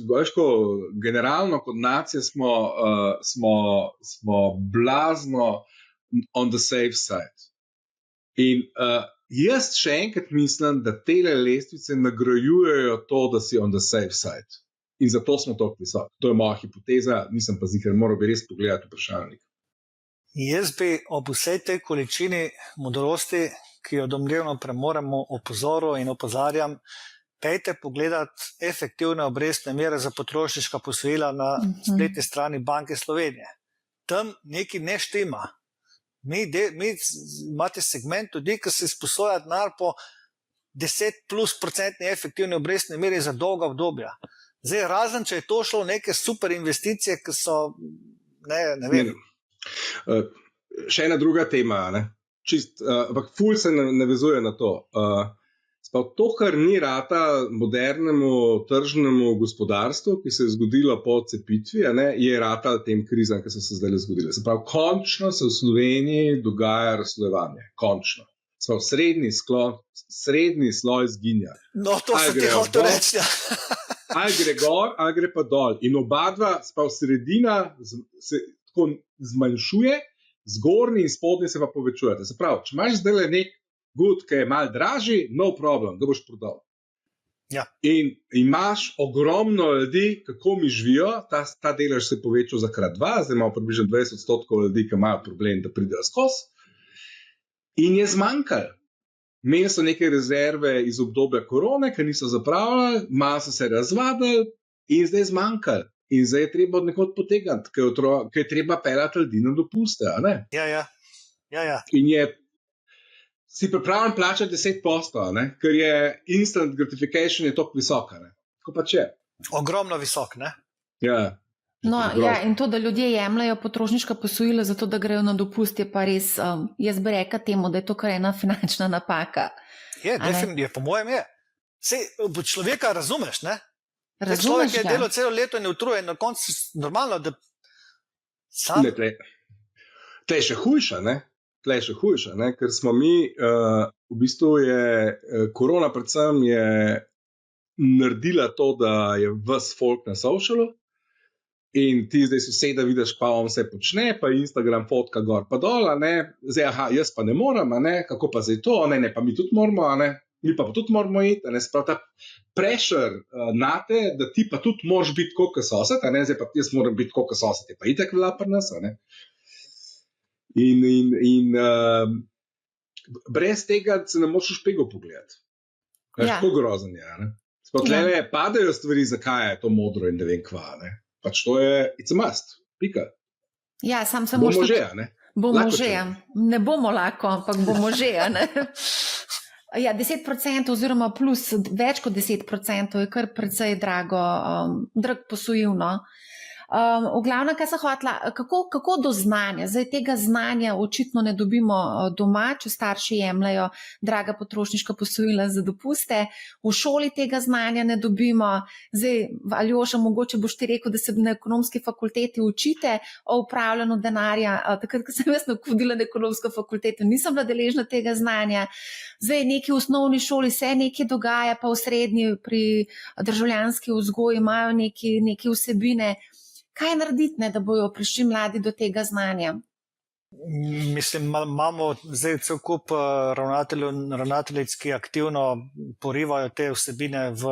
Generalno kot nacija smo blazno on the safe side. In jaz še enkrat mislim, da tele lestvice nagrajujejo to, da si on the safe side. In zato smo toliko visoki. To je moja hipoteza, nisem pa ziher, moral bi res pogledati vprašalnik. Jaz bi ob vsej tej količini modrosti, ki jo domnevno premoremo, opozoril in opozarjam, pejte pogledati efektivne obrestne mere za potrošniška posojila na spletni strani Banke Slovenije. Tam nekaj ne štima. Mi imate segment tudi, ki se izposoja denar po 10+% efektivne obrestne mere za dolga obdobja. Zdaj, razen, če je to šlo neke super investicije, ki so, ne vem. Še ena druga tema, ampak ful se navezuje na to. To, kar ni rata modernemu tržnemu gospodarstvu, ki se je zgodilo po cepitvi, je rata tem krizam, ki so se zdaj zgodile. Se pravi, končno se v Sloveniji dogaja razslojevanje. Končno. Srednji sloj zginja. No, to se ti hoče reči. Ali gre gor, ali gre pa dol. In oba dva, sredina se tako zmanjšuje, zgornji in spodnji se pa povečujete. Se pravi, če imaš zdaj nek good, ki je malo dražji, no problem, da boš prodal. Ja. In imaš ogromno ljudi, kako mi živijo, ta delež se je povečal za krat 2, zdaj imamo približno 20% ljudi, ki imajo problem, da pridejo skozi. In je zmanjkalo. Imeli so neke rezerve iz obdobja korone, ki niso zapravljali, malo so se razvadili in zdaj zmanjkali. In zdaj je treba od nekod potegniti, ker je treba pelati ljudi na dopuste. Ja. In si pripravljen plačati 10%, ker je instant gratification je toliko visoka. Tako pa če. Ogromno visok, ne? Ja. In to, da ljudje jemljajo potrošniška posojila zato, da grejo na dopust, je pa res, jaz bi rekla temu, da je to kar ena finančna napaka. Definitivno, po mojem je. Sej, človeka razumeš, ne? Razumeš človek je ga. delal celo leto in je utrujen, na koncu normalno, da sam... Tle je še hujša, ker smo mi, v bistvu je korona predvsem je naredila to, da je ves folk na socialu, In ti zdaj soseda vidiš, pa on vse počne, pa Instagram fotka gor pa dol, zdaj, jaz pa ne morem, kako pa zdaj to, ne, pa mi tudi moramo, mi pa tudi moramo iti, sprav ta pressure nate, da ti pa tudi moraš biti kot sosed, zdaj pa jaz moram biti kot sosed, je pa itak vela pri nas, In brez tega se ne moreš v špego pogledati. Tako grozen je, Tlele padajo stvari, zakaj je to modro in ne vem kva, Pač to je, it's a must, pika. Ja, bomo že, Bomo že, ne bomo lahko, ampak bomo že, Ja, 10% oziroma plus več kot 10% je kar precej drag posojil, V glavnem, kaj sem hotela, kako do znanja? Zdaj tega znanja očitno ne dobimo doma, če starši jemljajo draga potrošniška posojila za dopuste. V šoli tega znanja ne dobimo. Zdaj, Aljoša, mogoče boš ti rekel, da se na ekonomski fakulteti učite o upravljanju denarja. Takrat, ko sem jaz hodila na ekonomsko fakulteto, nisem bila deležna tega znanja. Zdaj, nekaj v osnovni šoli se nekaj dogaja, pa v srednji pri državljanski vzgoji imajo neke vsebine. Kaj narediti, da bojo prišli mladi do tega znanja? Mislim, imamo zdaj cel kup ravnateljic, ki aktivno porivajo te vsebine v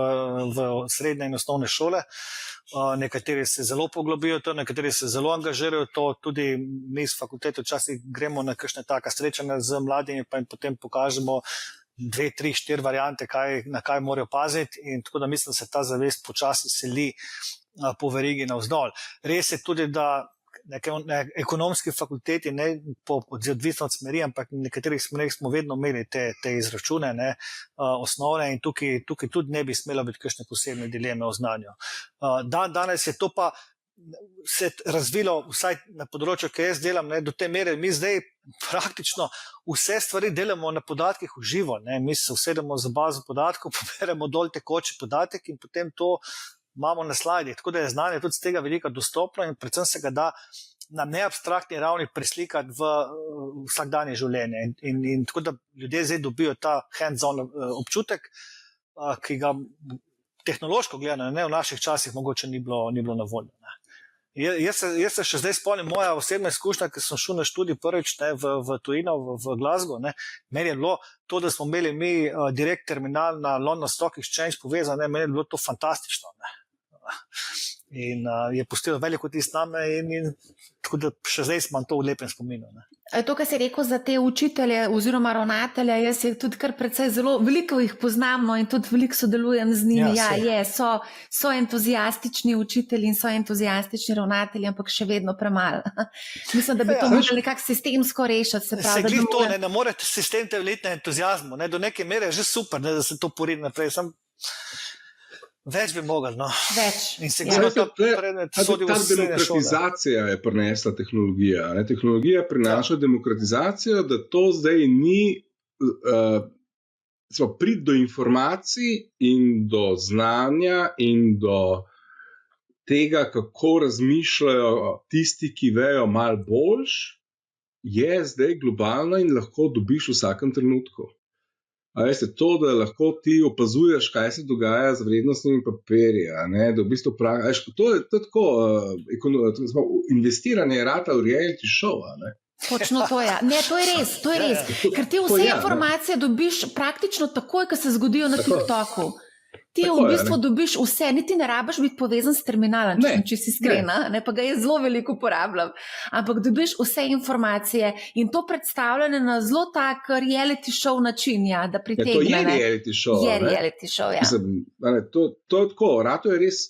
srednje in osnovne šole. Nekateri se zelo poglobijo to, nekateri se zelo angažirajo to, tudi mi z fakultete včasih gremo na kakšne taka srečanja z mladimi, pa jim potem pokažemo 2, 3, 4 variante, na kaj morajo paziti, in tako da mislim, da se ta zavest počasi seli po verigi navzdol. Res je tudi, da na ekonomski fakulteti, odvisno od smeri, ampak v nekaterih smerih smo vedno imeli te izračune, osnovne, in tukaj tudi ne bi smelo biti kakšne posebne dileme o znanju. Danes je to pa se razvilo, vsaj na področju, ki jaz delam, do te mere, mi zdaj praktično vse stvari delamo na podatkih v živo. Mi se usedemo za bazo podatkov, poberemo dol tekoči podatek in potem to imamo na slajdih, tako da je znanje tudi z tega velika dostopno in predvsem se ga da na neabstraktni ravni preslikati v vsakdanje življenje. In tako da ljudje zdaj dobijo ta hands-on občutek, ki ga tehnološko gledano, v naših časih mogoče ni bilo na voljo. Jaz se še zdaj spomnim, moja osebna izkušnja, ker sem šel na študij prvič v tujino, v Glasgow, meni je bilo to, da smo imeli mi direkt terminal na London Stock Exchange povezan, meni je bilo to fantastično. In je pustilo veliko tist name in tako da še zdaj imam to v lepem spominu. To, kar si rekel za te učitelje oziroma ravnatelje, jaz je tudi kar precej zelo veliko jih poznam in tudi veliko sodelujem z njimi. So entuzijastični učitelji in so entuzijastični ravnatelji, ampak še vedno premalo. Mislim, da bi to morali nekako sistemsko rešiti. Se glih to, ne morete sistem temeljiti na entuzijazmu. Do neke mere je že super, da se to pori naprej. Več bi mogli, Več. In sigurno ta predmet sodi v srednje šole. Demokratizacija je prinesla tehnologija. Tehnologija prinaša demokratizacijo, da to zdaj ni priti do informacij in do znanja in do tega, kako razmišljajo tisti, ki vejo malo boljš, je zdaj globalno in lahko dobiš v vsakem trenutku. A veste, to, da lahko ti opazuješ, kaj se dogaja z vrednostnimi papirji, da v bistvu to je tako, investiranje je rata v reality show, Točno to je. Ne, to je res. Ker ti vse informacije dobiš praktično takoj, ko se zgodijo na TikToku. Ti v bistvu dobiš vse, niti ne rabiš biti povezan s terminalom, če si iskrena, pa ga jaz zelo veliko uporabljam. Ampak dobiš vse informacije in to predstavljanje na zelo tak reality show način, da pritegne. To je reality show. Je reality show, ja. To je tako, rato je res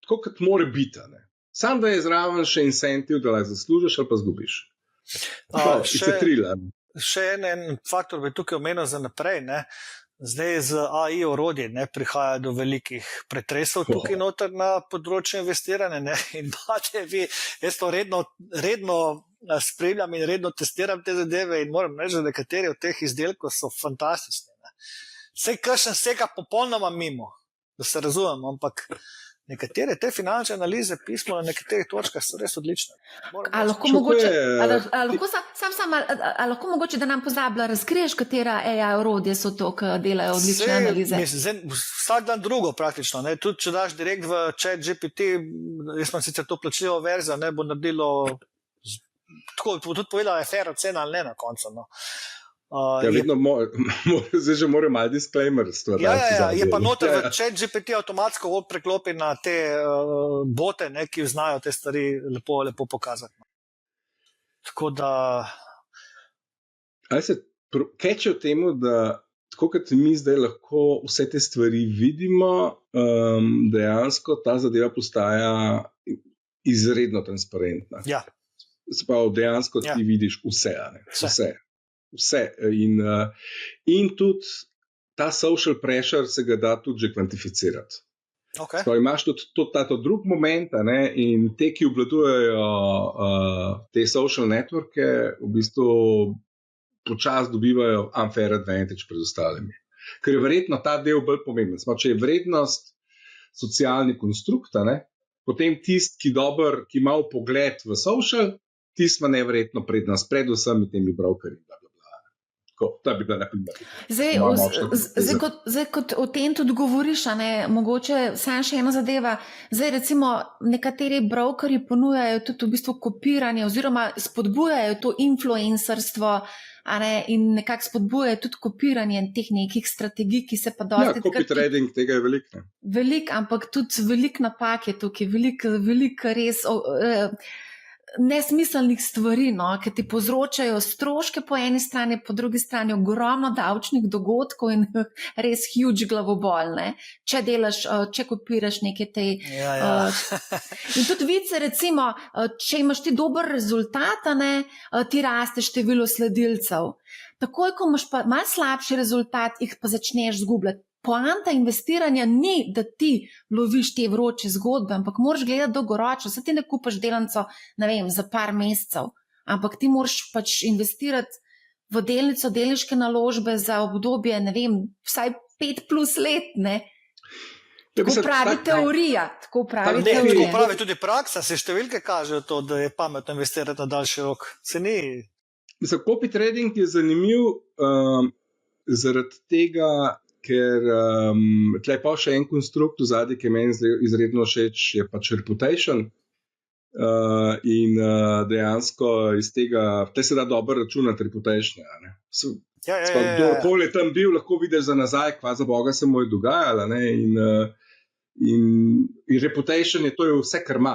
tako, kot mora biti. Sam da je zraven še incentiv, da lahko zaslužiš ali pa zgubiš. Še en faktor bi tukaj omenil za naprej, Zdaj z AI orodji prihaja do velikih pretresov tukaj noter na področju investiranja. In jaz to redno spremljam in redno testiram te zadeve in moram reči, da nekateri od teh izdelkov so fantastični. Sej kakšen seka popolnoma mimo, da se razumemo, ampak nekatere te finančne analize pismo na nekaterih točkah so res odlične. Ali lahko mogoče, da nam pozabila, razkriješ, katera AI orodje so to, ki delajo odlične analize? Vsak dan drugo praktično. Ne? Tudi če daš direkt v ChatGPT, jaz sem sicer to plačljivo verzijo, ne bo naredilo, tako tudi povedala, je fair ocena ali ne na koncu. No. Vedno zdaj že mora malo disclaimer stvar. Je pa noter v ChatGPT avtomatsko preklopi na te bote, ne, ki znajo te stvari lepo pokazati. Tako da... Ali se keče v temu, da tako kot mi zdaj lahko vse te stvari vidimo, dejansko ta zadeva postaja izredno transparentna. Ja. Sprav, dejansko ti vidiš vse, ne? Vse. In tudi ta social pressure se ga da tudi že kvantificirati. Okay. Sprav, imaš tudi ta drug moment, ne? In te, ki obvladujejo te social networke, v bistvu počas dobivajo unfair advantage pred ostalimi. Ker je verjetno ta del bolj pomemben. Če je vrednost socialni konstrukt, potem tisti, ki ima pogled v social, tisti ima neverjetno prednost pred vsemi temi brokerji. Zdaj, kot o tem tudi govoriš, mogoče samo še ena zadeva. Zdaj, recimo, nekateri brokerji ponujajo tudi v bistvu kopiranje oziroma spodbujajo to influencerstvo in nekako spodbujajo tudi kopiranje teh nekih strategij, ki se pa dosti... copy trading, tega je veliko. Veliko, ampak tudi veliko napak je tukaj, veliko res... nesmiselnih stvari, ki ti povzročajo stroške po eni strani, po drugi strani ogromno davčnih dogodkov in res huge glavobol, če kopiraš neke te... In tudi vice, recimo, če imaš ti dober rezultat, ti raste število sledilcev. Takoj, ko imaš pa malo slabši rezultat, jih pa začneš zgubljati. Poanta investiranja ni, da ti loviš te vroče zgodbe, ampak moraš gledati dolgoročno. Saj ti ne kupaš delnico, ne vem, za par mesecev, ampak ti moraš pač investirati v delnico, delniške naložbe za obdobje, ne vem, vsaj 5+ let, ne? Tako pravi teorija. Tako pravi tudi praksa, se številke kažejo to, da je pametno investirati na daljši rok. Se ni... Mislim, copy trading je zanimiv zaradi tega, ker tle pa še en konstrukt v zadnji, ki je meni izredno všeč, je pač reputation. In dejansko iz tega, te se da dobro računati reputation. Kdorkoli je tam bil, lahko vidiš za nazaj, kva za Boga se mu je dogajalo. In reputation je, to je vse, kar ima.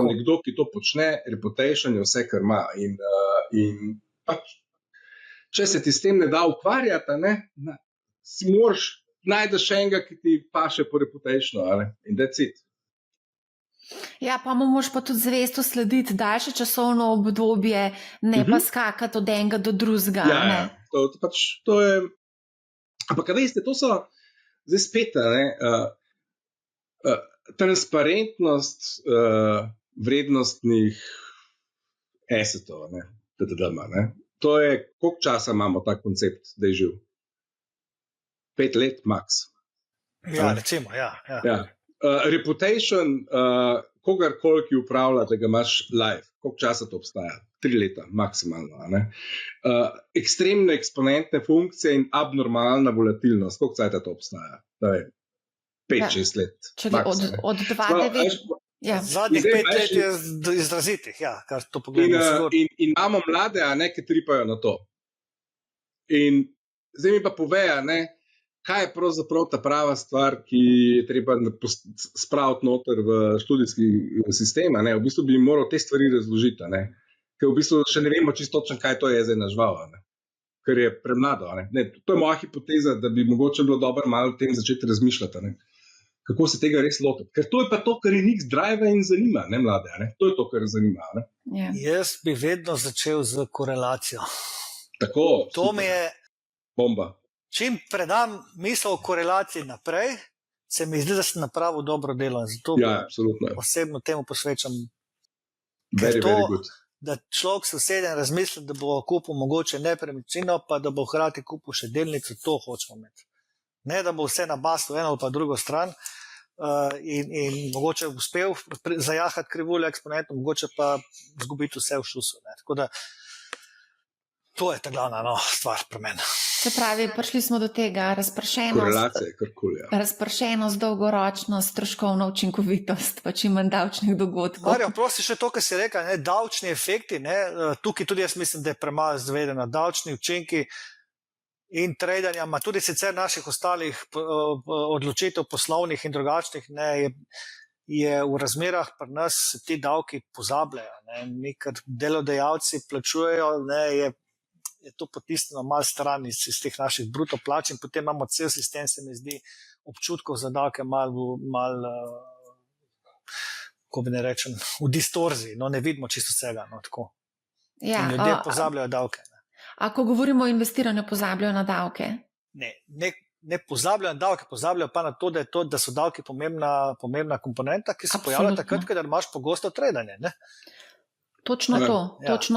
Nekdo, ki to počne, reputation je vse, kar ima. In pač, če se ti s tem ne da ukvarjati, si moraš najdeš enega, ki ti paše po reputationu, in that's it. Ja, pa moraš pa tudi zvesto slediti daljše časovno obdobje, ne pa skakati od enega do drugega. Ja, to je... Ampak, veste, to so zdaj spet, transparentnost vrednostnih assetov, To je, koliko časa imamo ta koncept, da je živ? 5 let, max. Ja, recimo, ja. Reputation, kogarkoli, ki upravlja, da ga imaš live, koliko časa to obstaja? 3 leta, maksimalno. Ekstremne eksponentne funkcije in abnormalna volatilnost, koliko cajta to obstaja? 5-6 let. Od 2-9. Zadnjih 5 let je izrazitih, kar to pogledamo. In imamo mlade, ki tripajo na to. In zdaj mi pa poveja, kaj je pravzaprav ta prava stvar, ki je treba spraviti noter v študijski sistem. V bistvu bi moral te stvari razložiti. Ker v bistvu še ne vemo čisto točno, kaj to je zdaj na žval. Ker je premlado. To je moja hipoteza, da bi mogoče bilo dobro malo o tem začeti razmišljati. Kako se tega res lotiti. Ker to je pa to, kar je njih drive in zanima, mlade. To je to, kar zanima. Jaz bi vedno začel z korelacijo. Tako. To mi je bomba. Čim predam misel o korelaciji naprej, se mi zdi, da sem napravil dobro delo. Zato osebno temu posvečam. Very good. Da človek se usede in razmisli, da bo kupil mogoče nepremičnino, pa da bo hkrati kupil še delnico, to hočemo imeti. Ne, da bo vse nabaslo eno ali pa drugo stran. in mogoče uspel zajahati krivuljo eksponentov, mogoče pa izgubiti vse v šusu. Ne. Tako da to je ta glavna stvar pri meni. Se pravi, prišli smo do tega razpršenost, dolgoročnost, stroškovna učinkovitost, pa čim manj davčnih dogodkov. Marjo, prosti še to, kar si rekel, ne, davčni efekti, ne, tukaj tudi jaz mislim, da je premalo zvedeno, davčni učinki in tradanja, ma tudi sicer naših ostalih odločitev poslovnih in drugačnih, ne, je v razmerah pri nas ti davki pozabljajo. Ne, mi, ker delodajalci plačujejo, ne, je to potisnjeno malo stran iz teh naših bruto plač in potem imamo cel sistem, se mi zdi, občutkov za davke malo ko bi ne rečem, v distorziji, no ne vidimo čisto vsega, no tako. Ja, in ljudje pozabljajo davke. Ne. A ko govorimo o investiranju, pozabljajo na davke? Ne pozabljajo na davke, pozabljajo pa na to, da so davki pomembna komponenta, ki se pojavlja takrat, kadar imaš pogosto tradanje, ne? Točno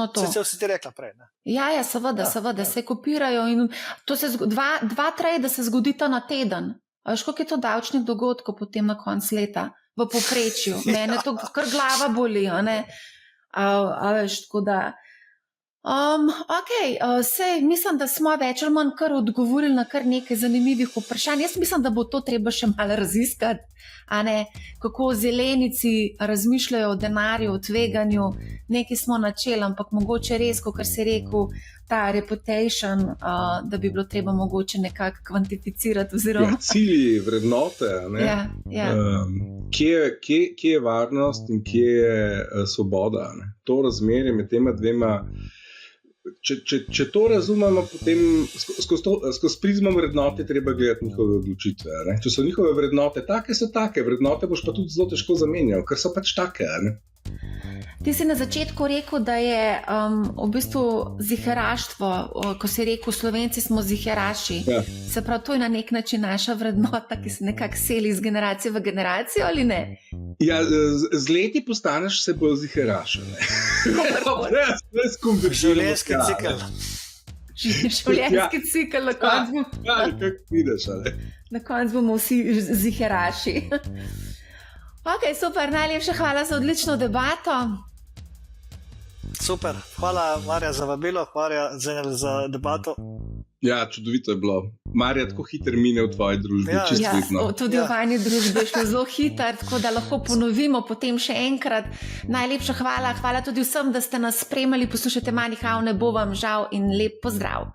to. Sicer si ti rekla prej. Ne? Ja, seveda, se kopirajo in to se dva trade se zgodita na teden. A veš, koliko je to davčnih dogodkov potem na konc leta v povprečju? Mene to kar glava boli, a ne? A veš, tako da... Sej, mislim, da smo več ali manj kar odgovorili na kar nekaj zanimivih vprašanj. Jaz mislim, da bo to treba še malo raziskati, a ne, kako zelenici razmišljajo o denarju, o tveganju. Nekaj smo načeli, ampak mogoče res, kot si rekel, ta reputation, da bi bilo treba mogoče nekako kvantificirati. Oziroma... Cilji, vrednote, ne? Ja. Kje je varnost in kje je svoboda? Ne? To razmerje med tema dvema. Če to razumemo, potem skozi prizmo vrednote treba gledati njihove odločitve. Ne? Če so njihove vrednote take, so take. Vrednote boš pa tudi zelo težko zamenjal, ker so pač take. Ne? Ti si na začetku rekel, da je v bistvu ziheraštvo, ko si rekel, Slovenci smo ziheraši. Ja. Se pravi, to je na nek način naša vrednota, ki se nekako seli iz generacije v generacijo, ali ne? Ja, z leti postaneš se bolj ziheraš. Življenjski cikl. Življenjski cikl, na koncu. Ja, kako vidiš, ali? Na koncu bomo vsi ziheraši. Ok, super, najlepša hvala za odlično debato. Super, hvala Marja za vabilo, hvala za debato. Ja, čudovito je bilo. Marja, tako hiter mine v tvoji družbi, čisto vidno. Tudi v vajni družbi je šlo zelo hiter, tako da lahko ponovimo potem še enkrat. Najlepša hvala tudi vsem, da ste nas spremljali, poslušajte Money How, ne bo vam žal in lep pozdrav.